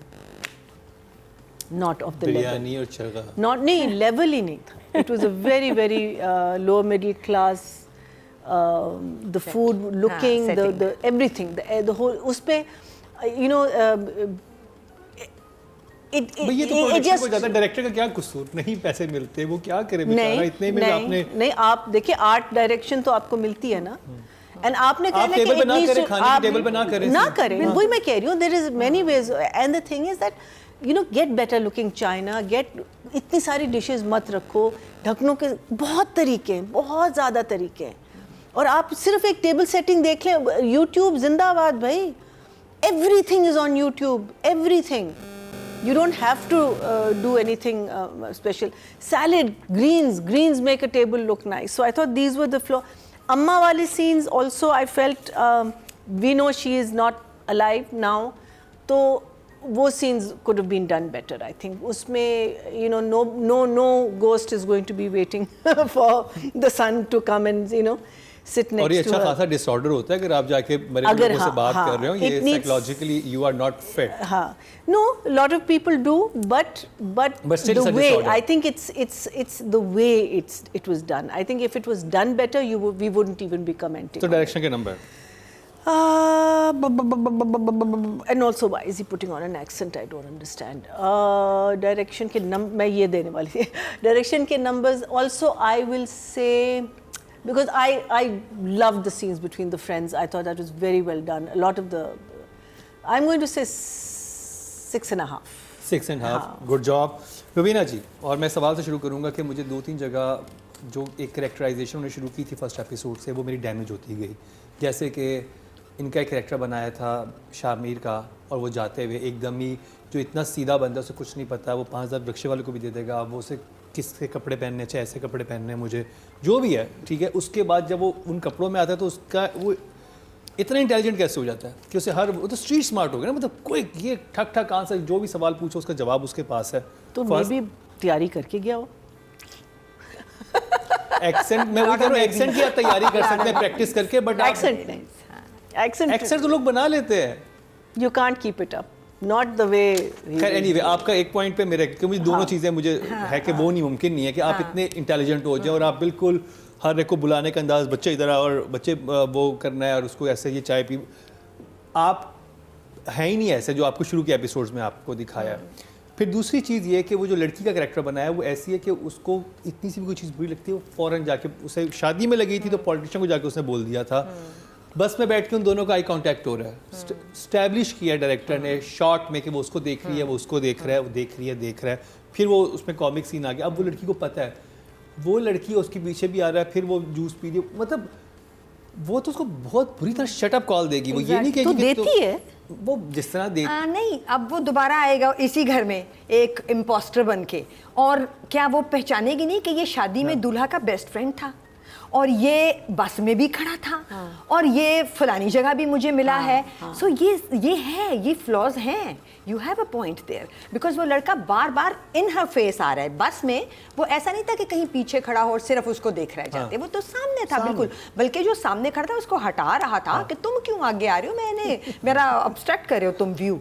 not of the
biryani
level
और चरगा
not नहीं level ही नहीं था it was a very low middle class the food looking the everything the whole उस पे you know
ये तो प्रोडक्शन को ज़्यादा डायरेक्टर का क्या कसूर नहीं पैसे मिलते वो क्या करे बेचारा इतने में आपने
नहीं आप देखिए आर्ट डायरेक्शन तो आपको मिलती है ना एंड आपने
आप टेबल पे ना करें खाने की टेबल पे ना करें
वही मैं कह रही हूँ there is many ways and the thing is that you know get better looking China get इतनी सारी डिशेस मत रखो ढक्कनों के बहुत तरीके हैं बहुत ज़्यादा तरीके हैं और आप सिर्फ एक टेबल सेटिंग देख लें यूट्यूब जिंदाबाद भाई everything is on YouTube everything You don't have to do anything special. Salad, greens make a table look nice. So I thought these were the flaws. Amma wali scenes also I felt we know she is not alive now. So those scenes could have been done better. I think usme you know no ghost is going to be waiting for the son to come and you know sit next to her.
और ये अच्छा खासा disorder होता है अगर आप जाके मरे हुए लोगों से बात कर रहे हो ये psychologically you are not fit
हाँ no a lot of people do but
still
the
it's a
way
disorder.
I think it's the way it was done I think if it was done better we wouldn't even be commenting
तो direction के number
and also why is he putting on an accent I don't understand direction के मैं ये देने वाली थी direction के numbers also I will say because I loved the scenes between the friends. I thought that was very well done. A lot of the, I'm going to say 6.5.
6.5, good job. Rubina ji, और मैं सवाल से शुरू करूंगा कि मुझे 2-3 जगह जो एक करेक्टराइजेशन उन्होंने शुरू की थी फर्स्ट एपिसोड से, वो मेरी डैमेज होती गई। जैसे कि इनका एक करेक्टर बनाया था शामिर का, और वो जाते हुए एकदम ही जो इतना सीधा बंदा, उसे कुछ नहीं पता, वो 5,000 रिक्शे वाले को भी दे देगा, वो उसे किसके कपड़े पहनने चाहिए, ऐसे कपड़े पहनने हैं मुझे, जो भी है, ठीक है। उसके बाद जब वो उन कपड़ों में आता है तो उसका वो इतना इंटेलिजेंट कैसे हो जाता है कि उसे हर, वो तो स्ट्रीट स्मार्ट हो गया ना, मतलब कोई ये ठक ठक आंसर, जो भी सवाल पूछो उसका जवाब उसके पास है।
तो मैं भी तैयारी करके गया हो।
एक्सेंट, मैं वही कह रहा हूँ, एक्सेंट की आप तैयारी कर सकते हैं प्रैक्टिस करके, बट
एक्सेंट नहीं,
एक्सेंट तो लोग बना लेते हैं।
You can't keep it up. Not the way.
खैर एनीवे, आपका एक पॉइंट पे मेरे, कि मुझे दोनों चीज़ें मुझे है कि वो नहीं मुमकिन नहीं है कि आप इतने इंटेलिजेंट हो जाए और आप बिल्कुल हर एक को बुलाने का अंदाज, बच्चे इधर आओ, और बच्चे वो करना है और उसको ऐसे ये चाय पी, आप हैं ही नहीं ऐसे जो आपको शुरू के एपिसोड्स में आपको दिखाया है। फिर दूसरी चीज़ ये है कि वो जो लड़की का कैरेक्टर बनाया है वो ऐसी है कि उसको इतनी सी भी कोई चीज़ बुरी लगती है, वो फ़ौरन जाके, उसे शादी में लगी थी तो पॉलिटिशियन को जाके उसने बोल दिया था। बस में बैठ के उन दोनों का आई कांटेक्ट हो रहा है, स्टैब्लिश किया डायरेक्टर ने शॉर्ट में कि वो उसको देख रही है, वो उसको देख रहा है, वो देख रही है, देख रहा है। फिर वो उसमें कॉमिक सीन आ गया। अब वो लड़की को पता है, वो लड़की उसके पीछे भी आ रहा है, फिर वो जूस पी रही, मतलब वो तो उसको बहुत बुरी तरह शट अप कॉल देगी। वो ये नहीं कहेगी
तो देती है
वो जिस तरह दे
नहीं, अब वो दोबारा आएगा इसी घर में एक इम्पोस्टर बन के, और क्या वो पहचानेगी नहीं कि ये शादी में दूल्हा का बेस्ट फ्रेंड था, और ये बस में भी खड़ा था, और ये फलानी जगह भी मुझे मिला है। सो ये है, ये फ्लॉज हैं। You have a point there, because वो लड़का बार बार इन हर फेस आ रहा है। बस में वो ऐसा नहीं था कि कहीं पीछे खड़ा हो और सिर्फ उसको देख रहे जाते, वो तो सामने था बिल्कुल, बल्कि जो सामने खड़ा था उसको हटा रहा था कि तुम क्यों आगे आ रहे हो, मैंने मेरा ऑब्स्ट्रक्ट कर रहे हो तुम व्यू।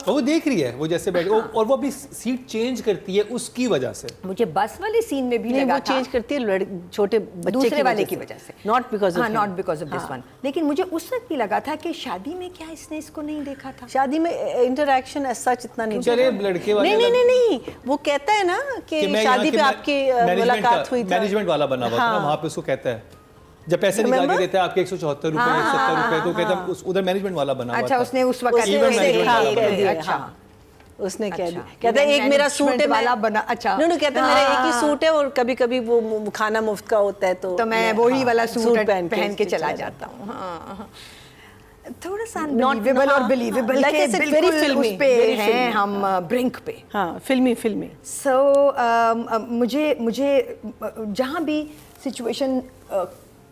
वो देख रही है, वो जैसे बैठ, और वो अपनी सीट चेंज करती है उसकी वजह से।
मुझे बस वाले सीन में भी लगा
वो चेंज करती है छोटे बच्चे
दूसरे वाले की वजह से,
not because
of this one. लेकिन मुझे उस वक्त भी लगा था कि शादी में क्या इसने इसको नहीं देखा था,
शादी में इंटरेक्शन ऐसा इतना नहीं।
चले लड़के वाले
नहीं, वो कहता है ना कि शादी पे आपकी मुलाकात हुई,
मैनेजमेंट वाला बना हुआ था ना, वहाँ पे उसको कहता है जब पैसे निकाल के देते हैं आपके 174 रुपए, 170 रुपए, तो कहता है उधर मैनेजमेंट वाला बना हुआ था।
अच्छा, उसने उस वक्त
उसने कह दिया, कहता है एक मेरा सूट है
वाला बना। अच्छा,
नो कहता है मेरा एक ही सूट है और कभी कभी वो खाना मुफ्त का होता है तो
मैं वही वाला सूट पहन के चला जाता हूँ। थोड़ा सा अनबिलीवेबल और बिलीवेबल के बिल्कुल उस पे हैं हम, ब्रिंक पे।
हाँ, फिल्मी।
सो मुझे जहाँ भी सिचुएशन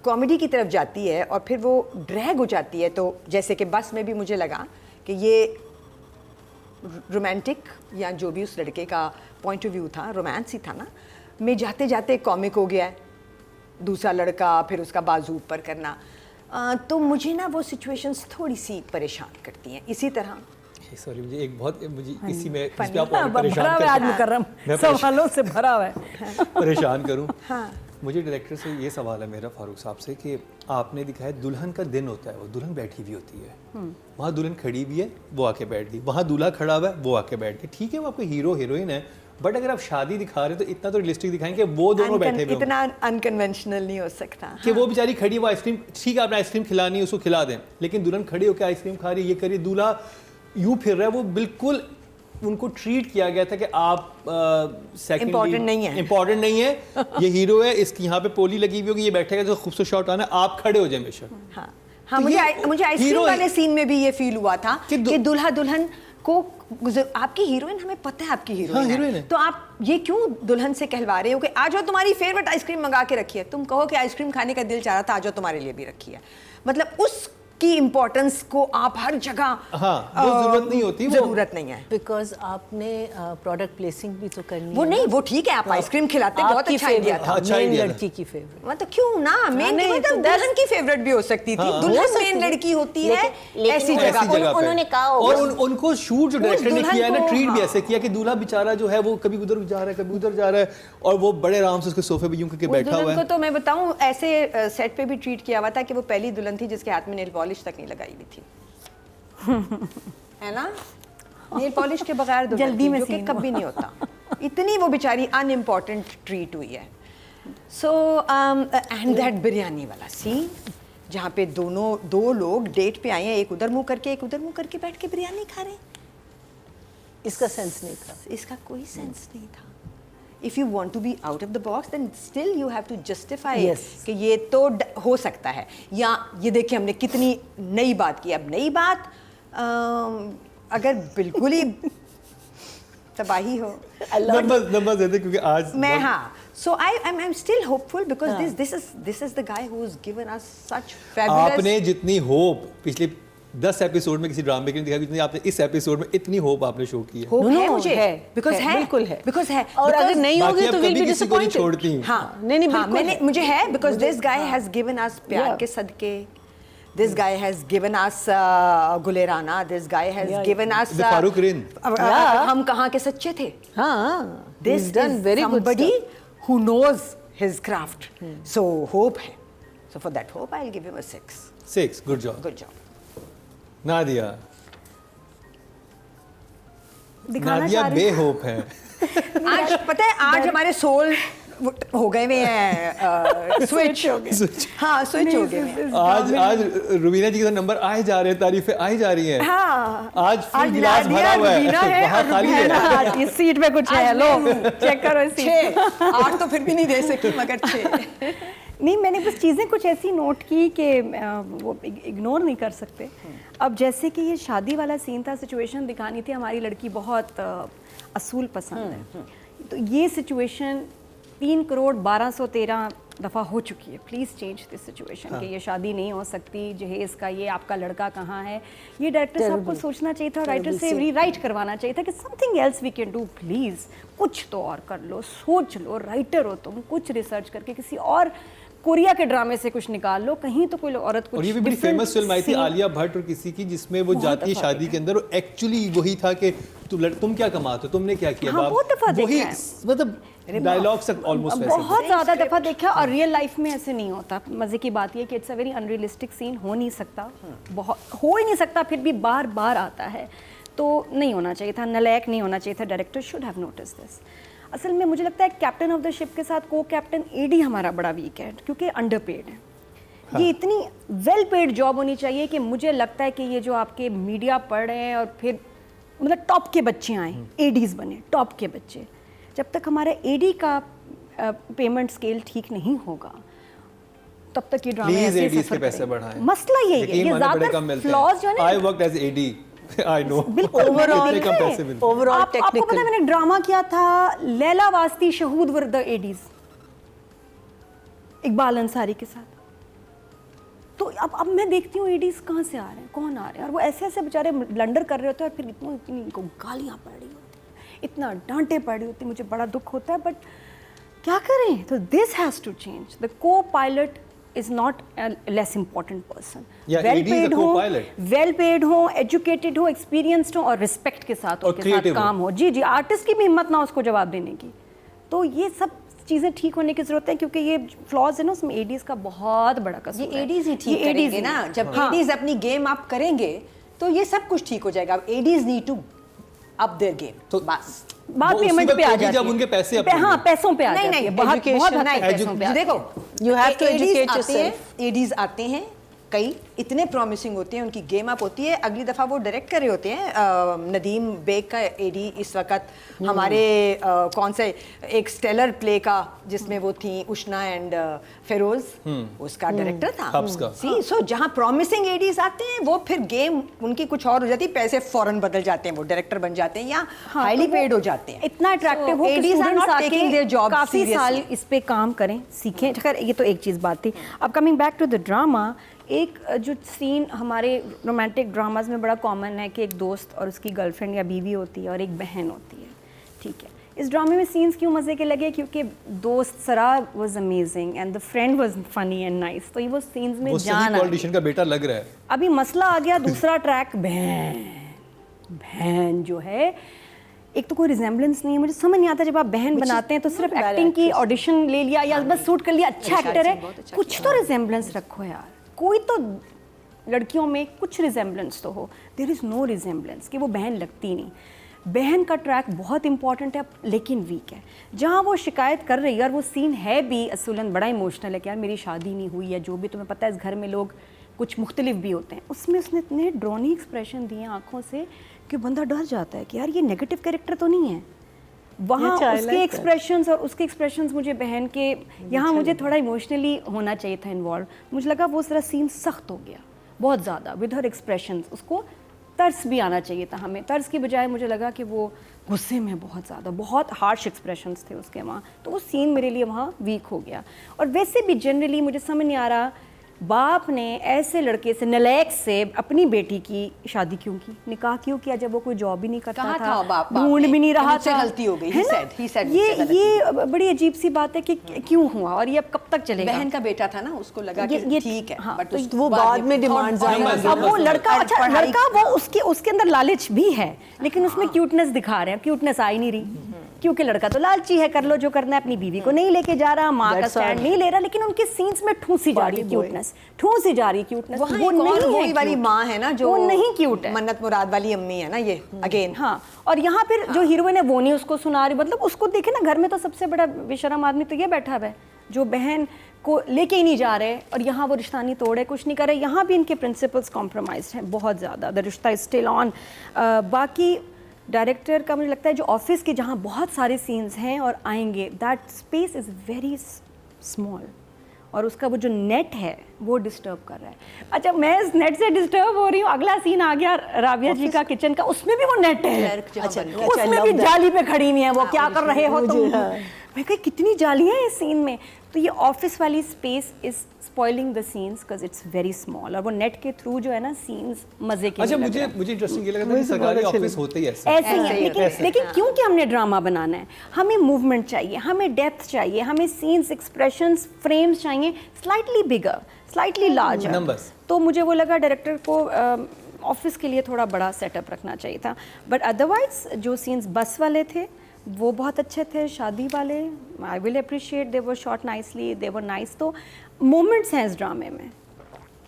कॉमेडी की तरफ जाती है और फिर वो ड्रैग हो जाती है, तो जैसे कि बस में भी मुझे लगा कि ये रोमांटिक या जो भी उस लड़के का पॉइंट ऑफ व्यू था, रोमांस ही था ना, मैं जाते जाते कॉमिक हो गया है, दूसरा लड़का फिर उसका बाजू ऊपर करना। तो मुझे ना वो सिचुएशंस थोड़ी सी परेशान करती हैं। इसी तरह
सॉरी, मुझे एक बहुत इसी में इस पे आप और परेशान
सवालों से भरा हुआ है,
परेशान करूं। मुझे डायरेक्टर से ये सवाल है मेरा फारूक साहब से कि आपने दिखाया दुल्हन का दिन होता है, वो दुल्हन बैठी हुई होती है, वहाँ दुल्हन खड़ी भी है, वो आके बैठ गई, वहाँ दूल्हा खड़ा हुआ है, वो आके बैठ गई। ठीक है, वो आपको हीरो हीरोइन है, बट अगर आप शादी दिखा रहे हो तो इतना तो रियलिस्टिक दिखाएंगे वो दोनों बैठे हुए,
इतना अनकन्वेंशनल नहीं हो सकता
कि वो बेचारी खड़ी, वो आइसक्रीम, ठीक है आपने आइसक्रीम खिलानी है उसको खिला दें, लेकिन दुल्हन खड़ी होकर आइसक्रीम खा रही है, ये करिए, दूल्हा यूँ फिर रहा है, वो बिल्कुल उनको ट्रीट किया गया था कि आप
इम्पोर्टेंट
नहीं है, ये हीरो है, इसकी यहाँ पे पोली लगी हुई होगी, ये बैठेगा तो खूबसूरत शॉट आना, आप खड़े हो जाए हमेशा।
हाँ, मुझे आइसक्रीम वाले सीन में भी ये फील हुआ था कि दूल्हा दुल्हन को, आपकी हीरोइन, हमें पता है आपकी हीरोइन है, तो आप ये क्यों दुल्हन से कहलवा रहे हो कि आ जाओ तुम्हारी फेवरेट आइसक्रीम मंगा के रखी है, तुम कहो कि आइसक्रीम खाने का दिल चाह रहा था, आ जाओ तुम्हारे लिए भी रखी है। मतलब उस की इम्पोर्टेंस को आप हर जगह,
वो जरूरत नहीं होती,
जरूरत नहीं है,
बिकॉज आपने प्रोडक्ट प्लेसिंग भी तो करनी
वो
है।
नहीं, वो ठीक है, आप आइसक्रीम खिलाते, बहुत अच्छा आइडिया था,
मेन लड़की की फेवरेट,
मतलब क्यों ना, मेन मतलब दुल्हन की फेवरेट भी हो सकती थी, दुल्हन मेन लड़की होती है ऐसी जगह।
उन्होंने कहा,
और उनको शूट जो डायरेक्टर ने किया है ना, ट्रीट भी ऐसे किया कि दूल्हा बेचारा जो है वो कभी उधर जा रहा है, कभी उधर जा रहा है, और वो बड़े आराम से उसके सोफे पे यूं करके बैठा हुआ है।
तो मैं बताऊं, ऐसे सेट पे भी ट्रीट किया हुआ था कि वो पहली दुल्हन थी जिसके हाथ में नेल पॉलिश तक नहीं लगाई हुई थी, है ना, नेल पॉलिश के बगैर
जल्दी में
जो कि कभी नहीं होता, इतनी वो बेचारी अनइम्पोर्टेंट ट्रीट हुई है। सो एंड दैट बिरयानी वाला सीन जहाँ पे दो लोग डेट पे आए हैं, एक उधर मुंह करके बैठ के बिरयानी खा रहे हैं।
इसका सेंस नहीं था।
इसका कोई सेंस नहीं था। If you want to be out of the box then still you have to justify
Yes.
कि ये तो हो सकता है, या ये देखिए हमने कितनी नई बात की। अब नई बात अगर बिल्कुल ही तबाही हो,
नंबर देते क्योंकि आज
मैं so I'm still hopeful because this is the guy who's given us such fabulous।
आपने जितनी होप पिछले 10 एपिसोड में किसी ड्रामे के नहीं दिखा, जितनी आपने इस एपिसोड में इतनी होप आपने शो की है।
होप
No,
है
no,
मुझे,
है,
बिल्कुल है, बिकॉज है,
और अगर नहीं होगी
बाकी
तो
आप
विल
कभी
बी
किसी को नहीं
डिसअपॉइंटेड।
छोड़ती।
हाँ
नहीं
हाँ,
बिल्कुल
मुझे है because this guy has given us प्यार
Yeah.
के सदके, this guy has given us Gulerana, this guy has given us
Farooq रेन।
हम कहाँ के सच्चे थे।
हाँ,
This
he's done
is
very good
somebody
stuff.
who knows his craft. So hope है, so for that hope I'll give him a 6.
6, good job.
Good job.
Nadia
दिखाना
नादिया
चाह रही
बेहोप है।
आज पता है, आज हमारे सोल हो गए हुए हैं, स्विच हो गए। हाँ, स्विच हो गए हैं।
आज रुबीना जी के साथ नंबर आए जा रहे हैं, तारीफें आई जा रही हैं।
हाँ,
आज फुल गिलास भरा हुआ
रुबीना
है,
है
वहाँ
और
खाली है।
हाँ, इस सीट पे कुछ है, लो चेक करो इस सीट
6 8 तो फिर भी नहीं दे सकती, मगर 6।
नहीं, मैंने बस चीज़ें कुछ ऐसी नोट की कि वो इग्नोर नहीं कर सकते। अब जैसे कि ये शादी वाला सीन था, सिचुएशन दिखानी थी, हमारी लड़की बहुत असूल पसंद है, तो ये सिचुएशन 3,12,13 दफ़ा हो चुकी है। प्लीज़ चेंज दिस सिचुएशन कि ये शादी नहीं हो सकती, जहेज़ का ये आपका लड़का कहाँ है। ये डायरेक्टर साहब को सोचना चाहिए था, राइटर से रीराइट करवाना चाहिए था कि something else we can do, please कुछ तो और कर लो, सोच लो, राइटर हो तुम, कुछ रिसर्च करके किसी और कोरिया के ड्रामे से कुछ निकाल लो, कहीं तो कोई औरत कुछ।
और ये भी बड़ी
different
फेमस फिल्म आई थी
scene-
आलिया भट्ट और किसी की, जिसमें वो जाती है शादी के अंदर, एक्चुअली वही था कि तुम क्या कमाते हो, तुमने क्या किया।
हाँ, बहुत दफा
वही
देखा है।
मतलब डायलॉग सब ऑलमोस्ट वैसे
बहुत ज़्यादा दफ़ा देखा, और रियल लाइफ में ऐसे नहीं होता। मज़े की बात ये कि it's a very unrealistic scene, हो नहीं सकता, बहुत हो ही नहीं सकता, फिर भी बार बार आता है, तो नहीं होना चाहिए था, नलायक नहीं होना चाहिए था। Director should have notice this. असल में मुझे लगता है कैप्टन ऑफ द शिप के साथ को कैप्टन एडी हमारा बड़ा वीक है, क्योंकि अंडरपेड है।
हाँ।
ये इतनी वेल पेड जॉब होनी चाहिए कि मुझे लगता है कि ये जो आपके मीडिया पढ़ रहे हैं और फिर मतलब टॉप के बच्चे आए, एडीज़ बने, टॉप के बच्चे, जब तक हमारा एडी का पेमेंट स्केल ठीक नहीं होगा तब तक ये ड्रामे
प्लीज
ऐसे
एडीज
सफर
के पैसे
करेंगे।
बढ़ाएं।
मसला यही है, ये ज़्यादातर फ्लॉज जो है ना,
I worked as AD, I know
बिल्कुल
इतने कम पैसे मिलते हैं।
ओवरऑल
आपको पता है
टेक्निकल।
मैंने ड्रामा किया था लैला वास्ती शहूद वर द एडीज, इकबाल अंसारी के साथ। तो अब मैं देखती हूँ एडीज कहाँ से आ रहे हैं, कौन आ रहे हैं, और वो ऐसे ऐसे बेचारे ब्लंडर कर रहे होते हैं, और फिर इतनी इनको गालियाँ पड़ रही होती हैं, इतना डांटे पड़ रही होती, मुझे बड़ा दुख होता है, बट क्या करें। तो this has to change. The copilot is not a less important person.
Yeah,
well
AD is a
paid हो,
co-pilot.
well paid हो, educated हो, experienced हो, और respect के साथ
और
उनके साथ
creative
काम हो। जी जी, आर्टिस्ट की भी हिम्मत ना उसको जवाब देने की। तो ये सब चीज़ें ठीक होने की ज़रूरत है, क्योंकि ये फ्लॉज है ना उसमें, एडीज़ का बहुत बड़ा कसूर
ये
है।
एडीज ही ठीक
ये ADs
करेंगे
ही।
ना, जब
हाँ।
एडीज अपनी गेम अप करेंगे तो ये सब कुछ ठीक हो जाएगा। अब ADs need to up their game,
तो
बस।
बात
वो उसी
पेमेंट
वक्त
पे आ
होगी
जाती
जब
है।
उनके पैसे up
हाँ,
होंगे।
पैसों पे आ
नहीं
जाती है,
नहीं,
बहुत
education
बहुत हद
नहीं,
तक पैसों पे आती है।
देखो
You have to
ADs
educate
आते हैं,
yourself.
एडीज आते हैं, कई इतने प्रॉमिसिंग होते हैं, उनकी गेम अप होती है। अगली दफ़ा वो डायरेक्ट कर रहे होते हैं। नदीम बेग का एडी इस वक्त हमारे कौन से एक स्टेलर प्ले का जिसमें वो थी उष्णा एंड फेरोज, उसका डायरेक्टर था।
हब्स का।
सी सो जहाँ प्रॉमिसिंग एडीज आते हैं वो फिर गेम उनकी कुछ और हो जाती है, पैसे फौरन बदल जाते हैं, वो डायरेक्टर बन जाते हैं या हाईली पेड हो जाते हैं।
इतना अट्रैक्टिव हो कि
ADs are
students
not taking their
आके
जॉब
काफी साल इस पे काम करें, सीखें। खैर ये तो एक चीज़ बात थी। अब coming back to the drama, एक जो सीन हमारे रोमांटिक ड्रामाज में बड़ा कॉमन है कि एक दोस्त और उसकी गर्लफ्रेंड या बीवी होती है और एक बहन होती है, ठीक है। इस ड्रामे में सीन्स क्यों मज़े के लगे, क्योंकि दोस्त सरा was amazing and the friend was funny and nice, तो ये वो सीन्स में
वो
जान
सही
आ
पॉलिटिशियन का बेटा लग रहा है।
अभी मसला आ गया दूसरा ट्रैक, बहन जो है, एक तो कोई रिजेम्बलेंस नहीं है, मुझे समझ नहीं आता। जब आप बहन बनाते हैं तो सिर्फ एक्टिंग की ऑडिशन ले लिया या बस सूट कर लिया, अच्छा एक्टर है, कुछ तो रिजेम्बलेंस रखो यार, कोई तो लड़कियों में कुछ रिजेम्बलेंस तो हो। देयर इज़ नो रिजेम्बलेंस कि वो बहन लगती नहीं। बहन का ट्रैक बहुत इंपॉर्टेंट है लेकिन वीक है। जहाँ वो शिकायत कर रही है और वो सीन है भी असूलन बड़ा इमोशनल है कि यार मेरी शादी नहीं हुई है, जो भी तुम्हें पता है इस घर में लोग कुछ मुख्तलिफ भी होते हैं, उसमें उसने इतने ड्रोनी एक्सप्रेशन दिए आंखों से कि बंदा डर जाता है कि यार ये नेगेटिव कैरेक्टर तो नहीं है। वहाँ उसके एक्सप्रेशंस और उसके एक्सप्रेशंस मुझे बहन के यहाँ मुझे थोड़ा इमोशनली होना चाहिए था इन्वॉल्व। मुझे लगा वो सारा सीन सख्त हो गया बहुत ज़्यादा विद हर एक्सप्रेशंस। उसको तर्स भी आना चाहिए था हमें, तर्स की बजाय मुझे लगा कि वो गुस्से में बहुत ज़्यादा बहुत हार्श एक्सप्रेशंस थे उसके वहाँ, तो वो सीन मेरे लिए वहाँ वीक हो गया। और वैसे भी जनरली मुझे समझ नहीं आ रहा बाप ने ऐसे लड़के से नलायक से अपनी बेटी की शादी क्यों की, निकाह क्यों किया जब वो कोई जॉब भी नहीं करता था, ढूंढ भी नहीं रहा था,
गलती हो गई,
है ना? ये बड़ी अजीब सी बात है कि क्यों हुआ और ये अब कब तक चलेगा।
बहन का बेटा था ना, उसको लगा कि ठीक है,
हाँ,
बट
तो वो बाद में डिमांड्स
अब वो लड़का अच्छा लड़का वो उसके अंदर लालच भी है लेकिन उसमें क्यूटनेस दिखा रहे हैं, क्यूटनेस आ ही नहीं रही क्योंकि लड़का तो लालची है, कर लो जो करना है, अपनी बीवी को नहीं लेके जा रहा, माँ का स्टैंड नहीं ले रहा, लेकिन उनके सीन्स में ठूसी जा रही है क्यूटनेस, ठूसी जा रही है क्यूटनेस।
वो नहीं वही वाली माँ है ना जो
वो नहीं क्यूट है,
मन्नत मुराद वाली अम्मी है ना ये अगेन।
हाँ, और यहाँ फिर जो हीरोइन है वो नहीं उसको सुना रही, मतलब उसको देखे ना घर में तो सबसे बड़ा बेशरम आदमी तो ये बैठा हुआ है जो बहन को लेके ही नहीं जा रहे और यहाँ वो रिश्ता नहीं तोड़े, कुछ नहीं करे। यहाँ भी इनके प्रिंसिपल्स कॉम्प्रोमाइज हैं बहुत ज़्यादा, द रिश्ता इज स्टिल ऑन। बाकी डायरेक्टर का मुझे लगता है जो ऑफिस के जहाँ बहुत सारे सीन्स हैं और आएंगे, that space is very small और उसका वो जो नेट है वो डिस्टर्ब कर रहा है। अच्छा, मैं इस नेट से डिस्टर्ब हो रही हूँ, अगला सीन आ गया राबिया जी का किचन का, उसमें भी वो नेट है,
अच्छा,
उसमें भी जाली पे खड़ी हुई है वो, क्या कर रहे हो तुम? मैं कही कितनी जालियाँ हैं इस सीन में। तो ये ऑफिस वाली space is spoiling the scenes because it's very small और वो नेट के थ्रू जो है ना सीन्स मजे के।
अच्छा, मुझे इंटरेस्टिंग ये लगा था कि सरकारी ऑफिस होते ही ऐसे
ही है, लेकिन क्योंकि हमने ड्रामा बनाना है, हमें मूवमेंट चाहिए, हमें डेप्थ चाहिए, हमें सीन्स, एक्सप्रेशंस, फ्रेम्स चाहिए स्लाइटली बिगर, स्लाइटली लार्जर। तो मुझे वो लगा डायरेक्टर को ऑफिस के लिए थोड़ा बड़ा सेटअप रखना चाहिए था। बट अदरवाइज जो सीन्स बस वाले थे वो बहुत अच्छे थे, शादी वाले I will appreciate, they were shot nicely, they were nice. तो मोमेंट्स हैं इस ड्रामे में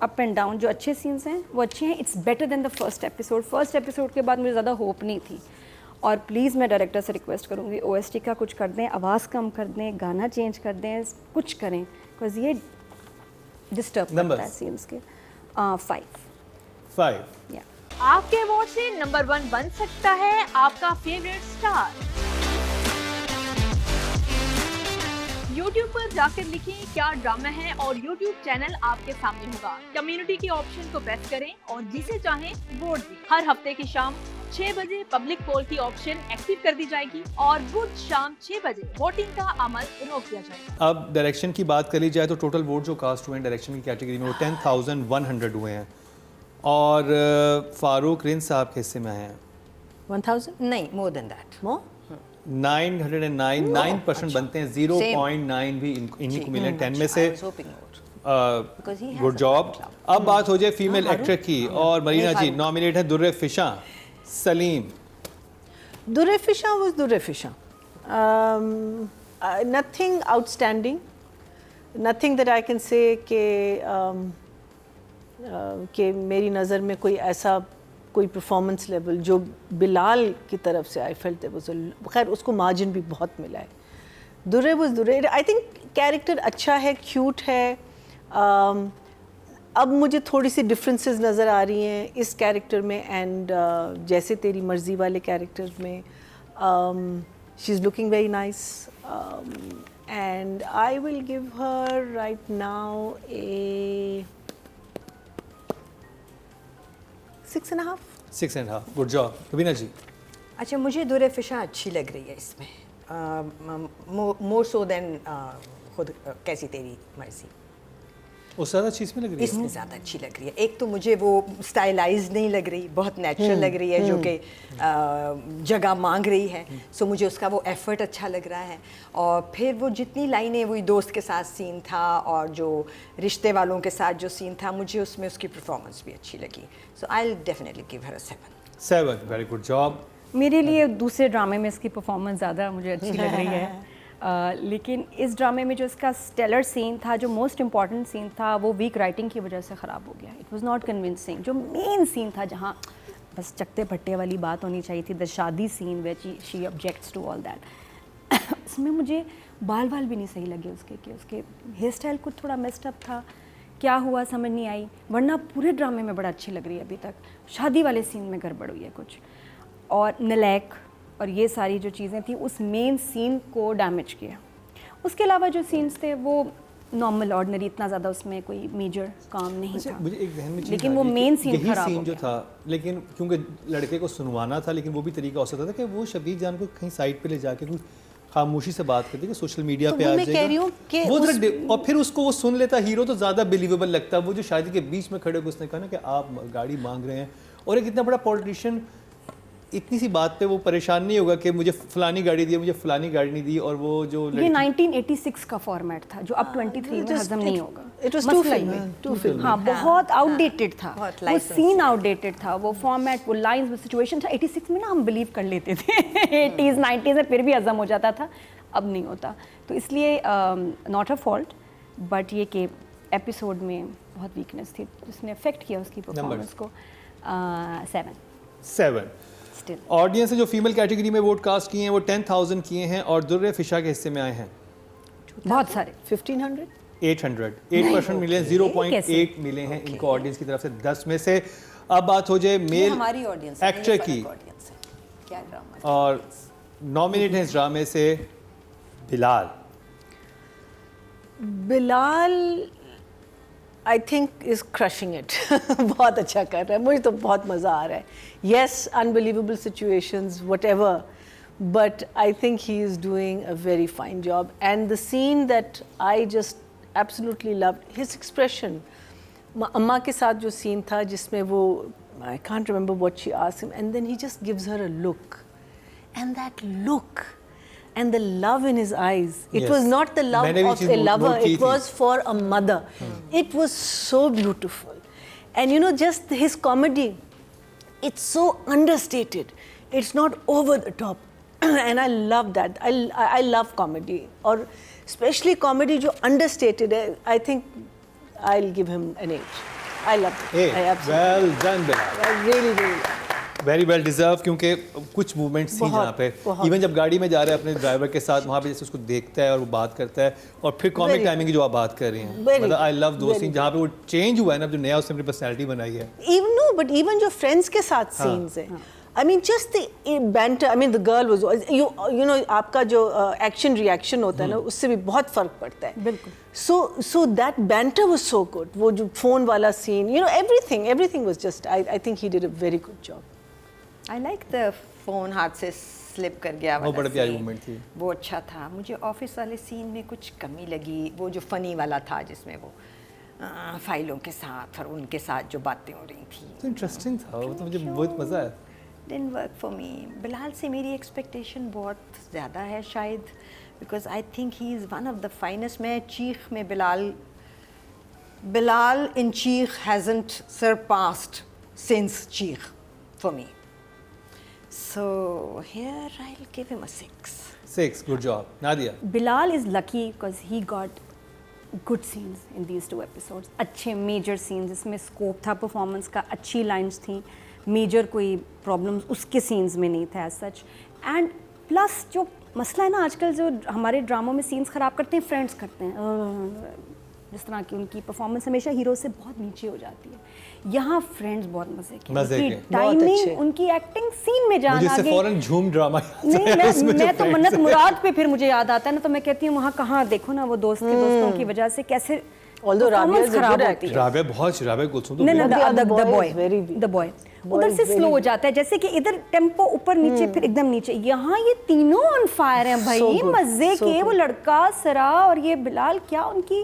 अप एंड डाउन, जो अच्छे सीन्स हैं वो अच्छे हैं। It's better than the first episode. First episode के बाद मुझे ज़्यादा होप नहीं थी। और प्लीज़ मैं डायरेक्टर से रिक्वेस्ट करूँगी OST का कुछ कर दें, आवाज़ कम कर दें, गाना चेंज कर दें, कुछ करें बिकॉज ये डिस्टर्ब करता है सीन्स के। 5
आपके वोट से नंबर 1 बन सकता है आपका फेवरेट स्टार। YouTube पर जाकर लिखें क्या ड्रामा है और YouTube चैनल आपके सामने होगा। कम्युनिटी के ऑप्शन को प्रेस करें और जिसे चाहें वोट दें। हर हफ्ते की शाम 6 बजे पब्लिक पोल की ऑप्शन एक्टिव कर दी जाएगी और बुध शाम 6 बजे वोटिंग का अमल रोक दिया जाएगा।
अब डायरेक्शन की बात करी जाए तो टोटल वोट जो कास्ट हुए हैं डायरेक्शन की कैटेगरी में वो 10,100 हुए हैं और फारूक रिंद साहब के हिस्से में आए हैं
1000 नहीं, मोर देन दैट, मोर
909 9% बनते हैं, 0.9 भी इन्हीं को मिले 10 में से। Good job. अब बात हो जाए फीमेल एक्टर की और मरीना जी नॉमिनेट है Durre Fishan, Saleem.
Durre Fishan was Durre Fishan, nothing outstanding, nothing that I can say कि मेरी नज़र में कोई ऐसा कोई परफॉर्मेंस लेवल जो बिलाल की तरफ से आई फेल्ट देयर वाज, खैर उसको मार्जिन भी बहुत मिला है। दुर्रे वाज दुर्रे, आई थिंक कैरेक्टर अच्छा है, क्यूट है। अब मुझे थोड़ी सी डिफरेंसेस नज़र आ रही हैं इस कैरेक्टर में एंड जैसे तेरी मर्ज़ी वाले कैरेक्टर में। She is looking very nice and I will give her right now a 6.5।
Good job. Raveena ji.
अच्छा, मुझे दुर्रे फिशा अच्छी लग रही है इसमें, मोर सो देन खुद कैसी तेरी मर्जी।
उससे ज़्यादा चीज़ में लग रही है,
इसमें ज़्यादा अच्छी लग रही है। एक तो मुझे वो स्टाइलाइज नहीं लग रही, बहुत नेचुरल लग रही है जो कि जगह मांग रही है। सो मुझे उसका वो एफर्ट अच्छा लग रहा है। और फिर वो जितनी लाइनें, वही दोस्त के साथ सीन था और जो रिश्ते वालों के साथ जो सीन था, मुझे उसमें उसकी परफॉर्मेंस भी अच्छी लगी। So I will definitely give her 7।
Very good job.
मेरे लिए दूसरे ड्रामे में इसकी परफॉर्मेंस ज़्यादा मुझे अच्छी लग रही है। लेकिन इस ड्रामे में जो इसका स्टेलर सीन था, जो मोस्ट इम्पॉर्टेंट सीन था, वो वीक राइटिंग की वजह से ख़राब हो गया। It was not convincing. जो मेन सीन था जहाँ बस चकते भट्टे वाली बात होनी चाहिए थी, the shaadi scene where she objects to all that. उसमें मुझे बाल भी नहीं सही लगे उसके, कि उसके हेयर स्टाइल कुछ थोड़ा मेस्ड अप था, क्या हुआ समझ नहीं आई, वरना पूरे ड्रामे में बड़ा अच्छी लग रही है अभी तक। शादी वाले सीन में गड़बड़ हुई है कुछ, और नलैक और ये सारी जो चीज़ें थी उस मेन सीन को डैमेज किया। उसके अलावा जो सीन्स थे वो नॉर्मल ऑर्डिनरी, इतना ज़्यादा उसमें कोई मेजर काम नहीं था।
मुझे एक जहन में चीज़
लेकिन
आ
वो
गई कि
मेन सीन
यही
खराब हो
सीन जो
गया।
था, लेकिन क्योंकि लड़के को सुनवाना था, लेकिन वो भी तरीका हो सकता था कि वो शबीर जान को कहीं साइड पे ले जाके कुछ खामोशी से बात करती कि सोशल मीडिया
तो
पे
वो
आ
मैं कह रही हूँ कि
और फिर उसको वो सुन लेता हीरो, तो ज़्यादा बिलीवेबल लगता। वो जो शादी के बीच में खड़े होकर उसने कहा ना कि आप गाड़ी मांग रहे हैं, और एक इतना बड़ा पॉलिटिशियन इतनी सी बात पे वो परेशान नहीं होगा कि मुझे फलानी गाड़ी दी, मुझे फलानी गाड़ी नहीं दी। और वो जो
ये 1986 का फॉर्मेट था जो अब 23 में हजम नहीं होगा।
It was
मसला
too
ये।
filmy.
हाँ, बहुत आउटडेटेड था,
बहुत
वो
license
सीन आउटडेटेड था, वो फॉर्मेट, वो लाइंस, वो सिचुएशन था। 86 में ना हम बिलीव कर लेते थे 80s 90s में फिर भी हजम हो जाता था, अब नहीं होता। तो इसलिए नॉट अ फॉल्ट, बट ये कि एपिसोड में बहुत वीकनेस थी जिसने अफेक्ट किया उसकी परफॉर्मेंस को।
7
स्टिल
ऑडियंस ने जो फीमेल कैटेगरी में वोट कास्ट किए हैं वो 10,000 किए हैं, और दुर्रे फिशा के हिस्से में आए हैं
बहुत सारे
1500
800 8% मिले, 0.8 मिले हैं इनको ऑडियंस की तरफ से 10 में से। अब बात हो जाए मेल
हमारी ऑडियंस
एक्टर की,
ऑडियंस है, क्या ड्रामा।
और नॉमिनेट हैं इस ड्रामे से Bilal.
Bilal I think is crushing it बहुत अच्छा कर रहा है, मुझे तो बहुत मज़ा आ रहा है। Yes, unbelievable situations whatever, but I think he is doing a very fine job. And the scene that I just absolutely loved, his expression. अम्मा के साथ जो scene था जिसमें वो, I can't remember what she asked him, and then he just gives her a look. And that look and the love in his eyes. It
Yes.
was not the love
मैंने भी
of
cheese
a lover,
note की
it
थी।
was for a mother. It was so beautiful. And you know, just his comedy, it's so understated. It's not over the top. And I love that. I love comedy, or especially comedy जो understated है. I think I'll give him an 8. I love it.
Hey,
I absolutely.
well done Bilal,
I really love it.
Very well deserve, क्योंकि कुछ movements थी
बहुत,
जहाँ पे
बहुत।
Even जब गाड़ी में जा रहा है अपने ड्राइवर के साथ, वहाँ पे जैसे उसको देखता है और वो बात करता है, और फिर कॉमिक
Very-
टाइमिंग की जो आप बात कर रही हैं,
Very
मतलब आई लव दो
very
सीन जहाँ पे वो चेंज हुआ है ना, जो नया उसने अपनी पर्सनैलिटी बनाई है।
Even no, but even जो friends के साथ scenes हैं. I mean, just the banter. I mean, the girl was. You know, आपका जो action reaction होता है ना, उससे भी बहुत फर्क पड़ता है.
बिल्कुल.
So that banter was so good. वो जो phone वाला scene, you know, everything was just. I think he did a very good job.
I like the phone हाथ से स्लिप कर गया
वो
वाला
बड़ा प्यारी
scene.
moment थी।
वो अच्छा था। मुझे ऑफिस वाले सीन में कुछ कमी लगी, वो जो फनी वाला था जिसमें वो फाइलों के साथ और उनके साथ जो बातें हो रही थी,
तो इंटरेस्टिंग था वो, तो मुझे बहुत मज़ा आया।
Didn't work for me. Bilal से मेरी एक्सपेक्टेशन बहुत ज़्यादा है शायद, because I think he is one of the finest. मैं चीख में बिलाल इन चीख हैजंट सरपास्ड सिंस चीख for me, so here I will give him a 6.
Good job Nadia.
Bilal is lucky because he got good scenes in these 2 episodes. अच्छे major scenes जिसमें scope था performance का, अच्छी लाइंस थी, मेजर कोई problems उसके scenes में नहीं था एज सच। एंड प्लस जो मसला है ना आजकल, जो हमारे ड्रामों में सीन्स ख़राब करते हैं फ्रेंड्स करते हैं, जिस तरह की उनकी परफॉर्मेंस हमेशा हीरो से बहुत नीचे हो जाती है। यहाँ फ्रेंड्स बहुत मज़े के,
मज़े
उनकी
के।
बहुत
टाइमिंग,
अच्छे।
उनकी एक्टिंग, सीन में जान
मुझे
आ
इससे
गई।
फौरन झूम ड्रामा
नहीं, मैं तो मन्नत मुराद पे फिर मुझे याद आता है ना, तो मैं कहती हूँ वहाँ कहाँ देखो ना वो दोस्तों की वजह से कैसे
Although Rabia
performance
is a
खराब
good
होती है।
राबिया गुलसुम तो
नहीं
But the other boy is very weak.
The boy
Boy
उधर
is
से
very
स्लो हो
weak.
जाता है, जैसे कि इधर टेम्पो ऊपर नीचे फिर एकदम नीचे। यहाँ ये तीनों ऑन फायर हैं भाई,
So good,
मजे
so
के। वो
good.
लड़का सरा और ये बिलाल, क्या उनकी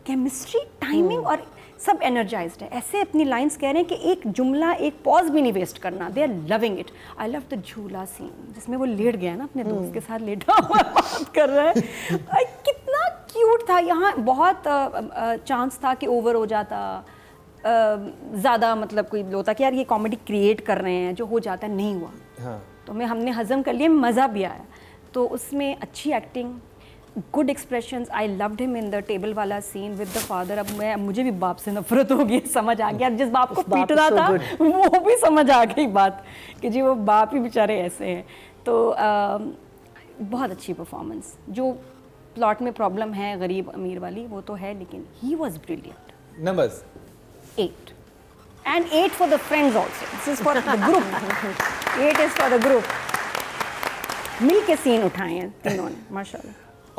केमिस्ट्री, टाइमिंग, और सब एनर्जाइज्ड है। ऐसे अपनी लाइंस कह रहे हैं कि एक जुमला, एक पॉज भी नहीं वेस्ट करना। They are loving it. I love the jhoola scene जिसमें वो लेट गया ना अपने दोस्त के साथ, लेटा हुआ बात कर रहा है। कितना क्यूट था। यहाँ बहुत चांस था कि ओवर हो जाता, ज़्यादा मतलब कोई होता कि यार ये कॉमेडी क्रिएट कर रहे हैं, जो हो जाता है, नहीं हुआ।
हाँ।
तो हमने हजम कर लिया, मज़ा भी आया। तो उसमें अच्छी acting, good expressions. I loved him in the table वाला सीन विद द फादर. अब मुझे भी बाप से नफरत हो गई, समझ आ गया. जिस बाप को
बाप
पीट रहा
so
था
good.
वो भी समझ आ गई बात कि जी वो बाप ही बेचारे ऐसे हैं. तो बहुत अच्छी परफॉर्मेंस. जो प्लॉट में प्रॉब्लम है गरीब अमीर वाली वो तो है, लेकिन he was brilliant.
Numbers
8. And 8 for the friends also. This is for the group. 8 is for the group. मिल के सीन उठाए हैं तीनों ने, माशाल्लाह.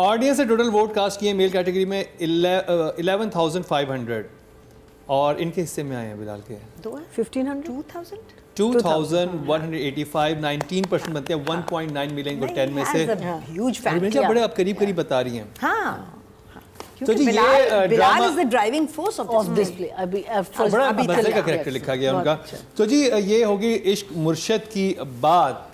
ऑडियंस ने टोटल वोट कास्ट किए मेल कैटेगरी में 11,500 और इनके हिस्से में आए हैं बिलाल के
1500
2,185. 19% बनते हैं 1.9 मिलियन को 10 में से.
ह्यूज
अरे
फैन.
मिर्जा बड़े आप करीब करीब बता रही हैं.
हाँ,
तो जी ये
Bilal
drama
is the driving force
of
of
this play. अभी
बड़ा मजे का कैरेक्टर लिखा गया उनका. तो जी ये होगी इश्क मुर्शद की बात.